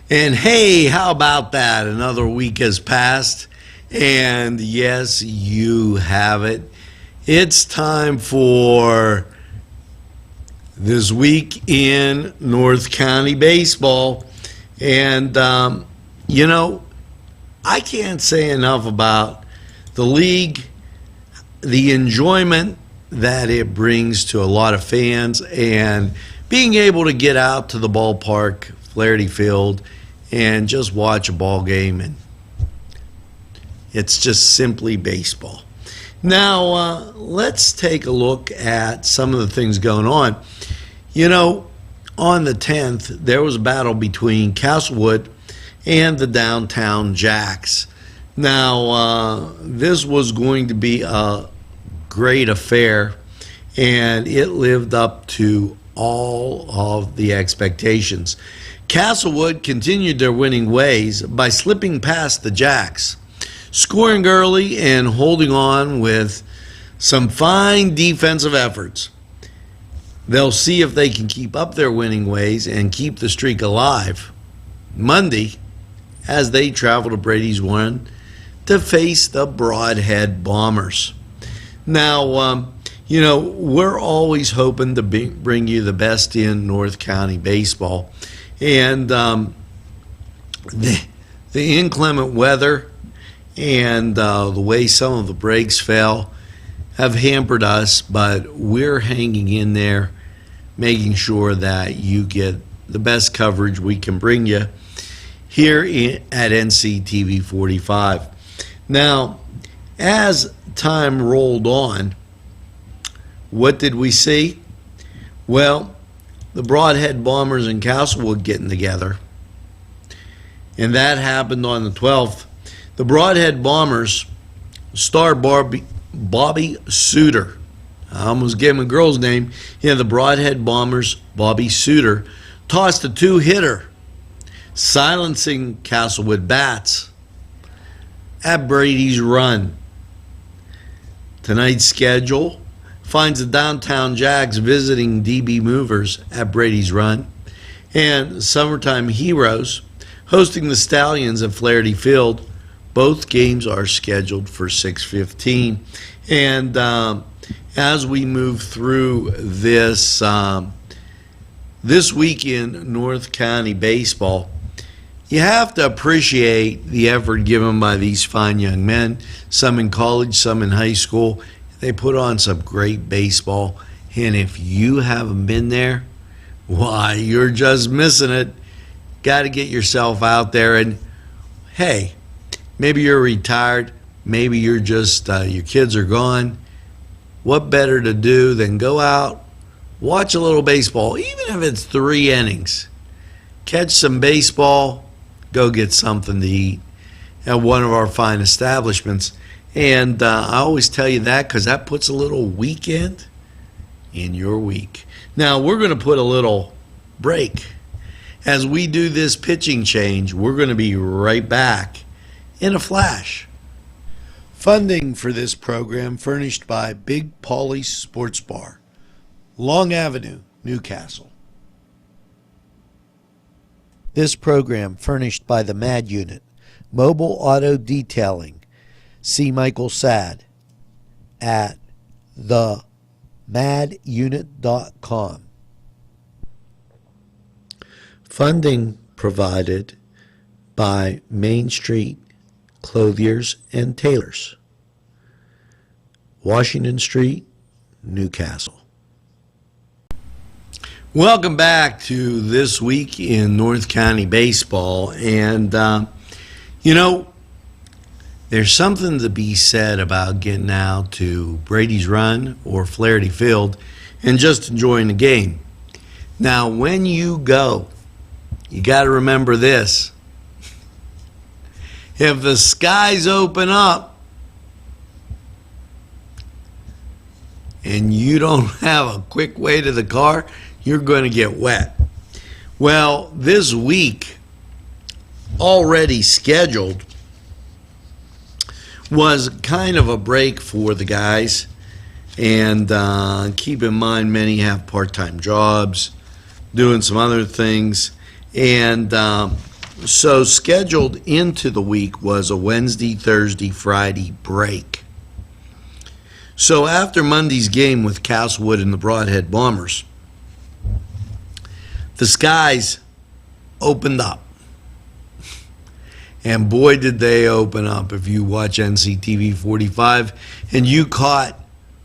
And hey, how about that? Another week has passed, and yes, you have it. It's time for This Week in North County Baseball. And, I can't say enough about the league, the enjoyment that it brings to a lot of fans, and being able to get out to the ballpark, Flaherty Field, and just watch a ball game, and it's just simply baseball. Now, let's take a look at some of the things going on. On the 10th, there was a battle between Castlewood and the Downtown Jacks. Now, this was going to be a great affair, and it lived up to all of the expectations. Castlewood continued their winning ways by slipping past the Jacks, scoring early and holding on with some fine defensive efforts. They'll see if they can keep up their winning ways and keep the streak alive Monday as they travel to Brady's Warren to face the Broadhead Bombers. Now, we're always hoping to bring you the best in North County baseball. And The inclement weather and the way some of the breaks fell have hampered us, but we're hanging in there, making sure that you get the best coverage we can bring you here at NCTV 45. Now, as time rolled on, what did we see? Well, the Broadhead Bombers and Castlewood getting together, and that happened on the 12th. The Broadhead Bombers star Bobby Suter. I almost gave him a girl's name. Yeah, the Broadhead Bombers, Bobby Suter, tossed a two-hitter, silencing Castlewood bats at Brady's Run. Tonight's schedule finds the Downtown Jacks visiting DB Movers at Brady's Run, and Summertime Heroes hosting the Stallions at Flaherty Field. Both games are scheduled for 6:15. And as we move through this this week in North County baseball, you have to appreciate the effort given by these fine young men, some in college, some in high school. They put on some great baseball, and if you haven't been there, why, you're just missing it. Got to get yourself out there. And hey, maybe you're retired, maybe you're just your kids are gone. What better to do than go out, watch a little baseball, even if it's 3 innings. Catch some baseball, go get something to eat at one of our fine establishments. And I always tell you that because that puts a little weekend in your week. Now, we're going to put a little break. As we do this pitching change, we're going to be right back in a flash. Funding for this program furnished by Big Paulie's Sports Bar, Long Avenue, Newcastle. This program furnished by the MAD Unit, Mobile Auto Detailing. See Michael Sad at themadunit.com. Funding provided by Main Street Clothiers and Tailors, Washington Street, Newcastle. Welcome back to This Week in North County Baseball. And, there's something to be said about getting out to Brady's Run or Flaherty Field and just enjoying the game. Now, when you go, you got to remember this. If the skies open up and you don't have a quick way to the car, you're going to get wet. Well, this week, already scheduled, was kind of a break for the guys. And keep in mind, many have part-time jobs, doing some other things. And so scheduled into the week was a Wednesday, Thursday, Friday break. So after Monday's game with Castlewood and the Broadhead Bombers, the skies opened up. And boy, did they open up. If you watch NCTV 45 and you caught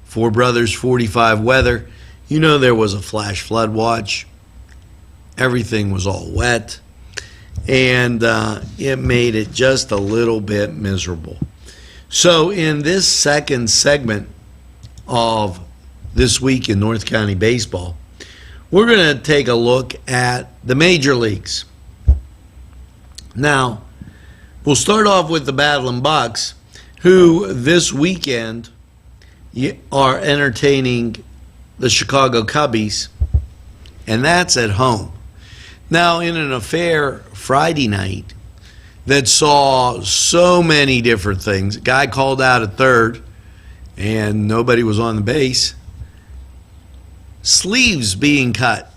Four Brothers 45 weather, you know there was a flash flood watch. Everything was all wet. And it made it just a little bit miserable. So in this second segment of This Week in North County Baseball, we're going to take a look at the major leagues. Now, we'll start off with the Battling Bucks, who this weekend are entertaining the Chicago Cubbies, and that's at home. Now, in an affair Friday night that saw so many different things, a guy called out at third, and nobody was on the base. Sleeves being cut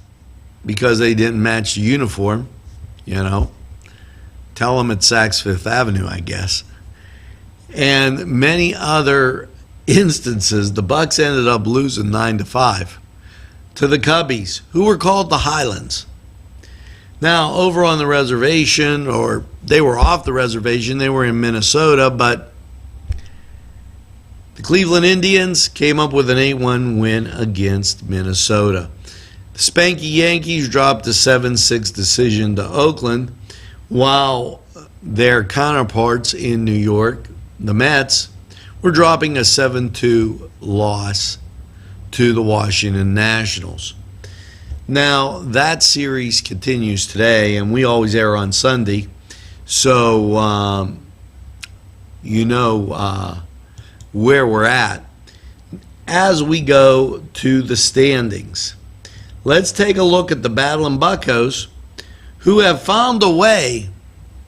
because they didn't match the uniform, Tell them it's Saks Fifth Avenue, I guess. And many other instances, the Bucks ended up losing 9-5 to the Cubbies, who were called the Highlands. Now, over on the reservation, or they were off the reservation, they were in Minnesota, but the Cleveland Indians came up with an 8-1 win against Minnesota. The Spanky Yankees dropped a 7-6 decision to Oakland, while their counterparts in New York, the Mets, were dropping a 7-2 loss to the Washington Nationals. Now, that series continues today, and we always air on Sunday, so you know where we're at. As we go to the standings, let's take a look at the Battling Buccos, who have found a way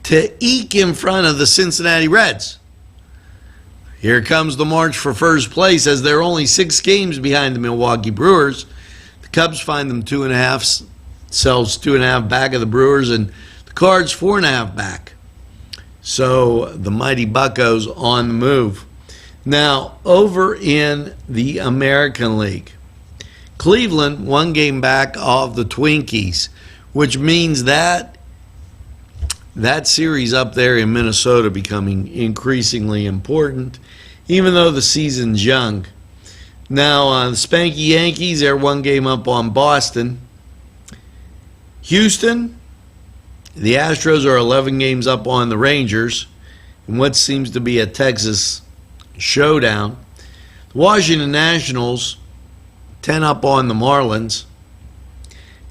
to eke in front of the Cincinnati Reds. Here comes the march for first place, as they're only 6 games behind the Milwaukee Brewers. The Cubs find them 2.5, sells 2.5 back of the Brewers, and the Cards 4.5 back. So the mighty Buccos on the move. Now, over in the American League, Cleveland 1 game back of the Twinkies, which means that series up there in Minnesota becoming increasingly important, even though the season's young. Now, the Spanky Yankees, they're 1 game up on Boston. Houston, the Astros are 11 games up on the Rangers in what seems to be a Texas showdown. The Washington Nationals, 10 up on the Marlins.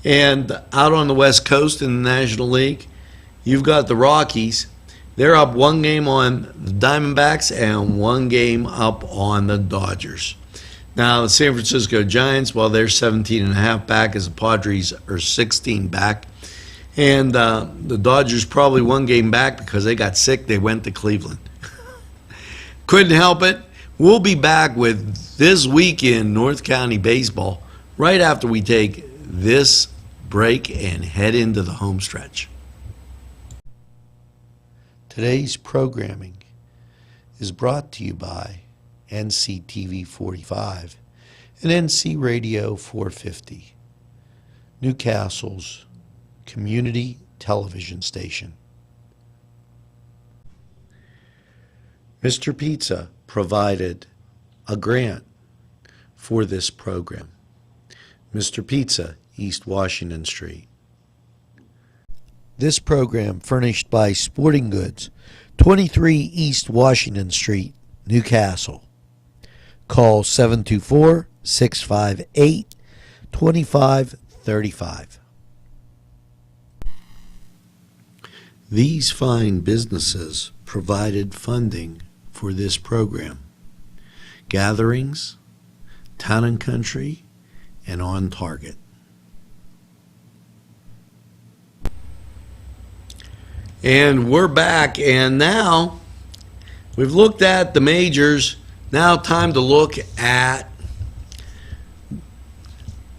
And out on the West Coast in the National League, you've got the Rockies. They're up 1 game on the Diamondbacks and 1 game up on the Dodgers. Now, the San Francisco Giants, well, they're 17.5 back, as the Padres are 16 back. And the Dodgers probably 1 game back because they got sick. They went to Cleveland. Couldn't help it. We'll be back with This Week in North County Baseball right after we take this break and head into the home stretch. Today's programming is brought to you by NCTV45 and NC Radio 450, Newcastle's community television station. Mr. Pizza provided a grant for this program. Mr. Pizza, East Washington Street. This program furnished by Sporting Goods, 23 East Washington Street, Newcastle. Call 724-658-2535. These fine businesses provided funding for this program. Gatherings, Town and Country, and On Target. And we're back, and now we've looked at the majors. Now time to look at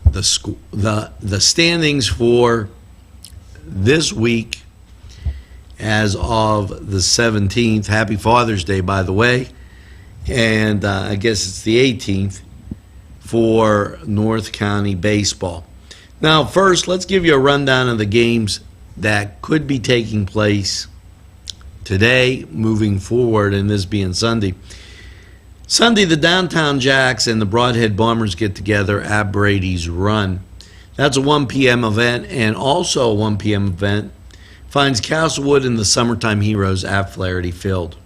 the standings for this week as of the 17th. Happy Father's Day, by the way. And I guess it's the 18th for North County Baseball. Now, first, let's give you a rundown of the games that could be taking place today moving forward, and this being Sunday. Sunday, the Downtown Jacks and the Broadhead Bombers get together at Brady's Run. That's a 1 p.m. event, and also a 1 p.m. event finds Castlewood and the Summertime Heroes at Flaherty Field.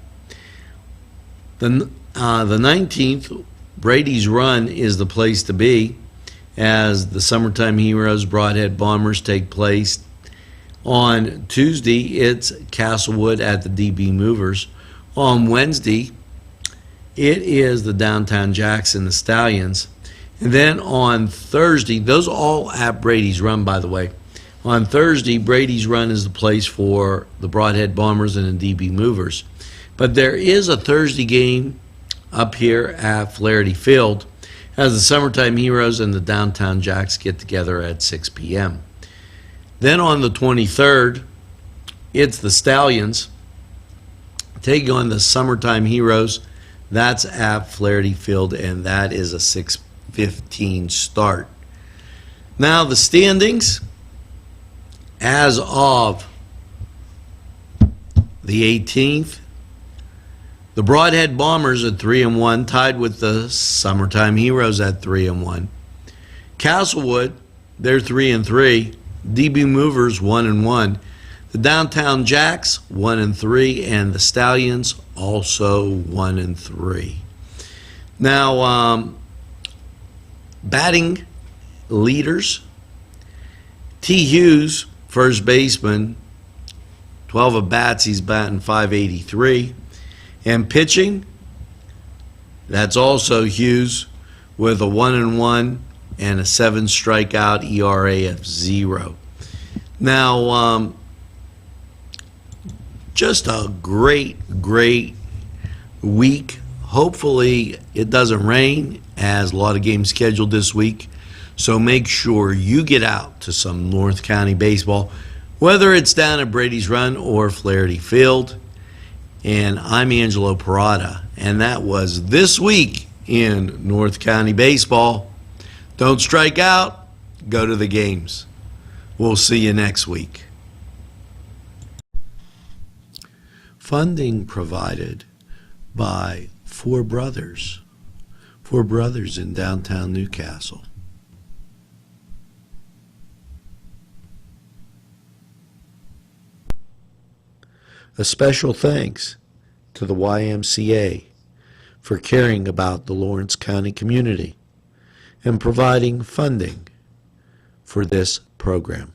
The 19th, Brady's Run is the place to be, as the Summertime Heroes Broadhead Bombers take place. On Tuesday, it's Castlewood at the DB Movers. On Wednesday, it is the Downtown Jacks and the Stallions. And then on Thursday, those all at Brady's Run, by the way. On Thursday, Brady's Run is the place for the Broadhead Bombers and the DB Movers. But there is a Thursday game up here at Flaherty Field as the Summertime Heroes and the Downtown Jacks get together at 6 p.m. Then on the 23rd, it's the Stallions taking on the Summertime Heroes. That's at Flaherty Field, and that is a 6:15 start. Now the standings as of the 18th, the Broadhead Bombers at 3-1, tied with the Summertime Heroes at 3-1. Castlewood, they're 3-3. DB Movers 1-1. The Downtown Jacks 1-3, and the Stallions also 1-3. Now, batting leaders: T. Hughes, first baseman, 12 at bats, he's batting .583. And pitching, that's also Hughes with a 1-1 and a 7 strikeout ERA of 0. Now, just a great week. Hopefully it doesn't rain, as a lot of games scheduled this week. So make sure you get out to some North County baseball, whether it's down at Brady's Run or Flaherty Field. And I'm Angelo Parada, and that was This Week in North County Baseball. Don't strike out, go to the games. We'll see you next week. Funding provided by Four Brothers in downtown Newcastle. A special thanks to the YMCA for caring about the Lawrence County community and providing funding for this program.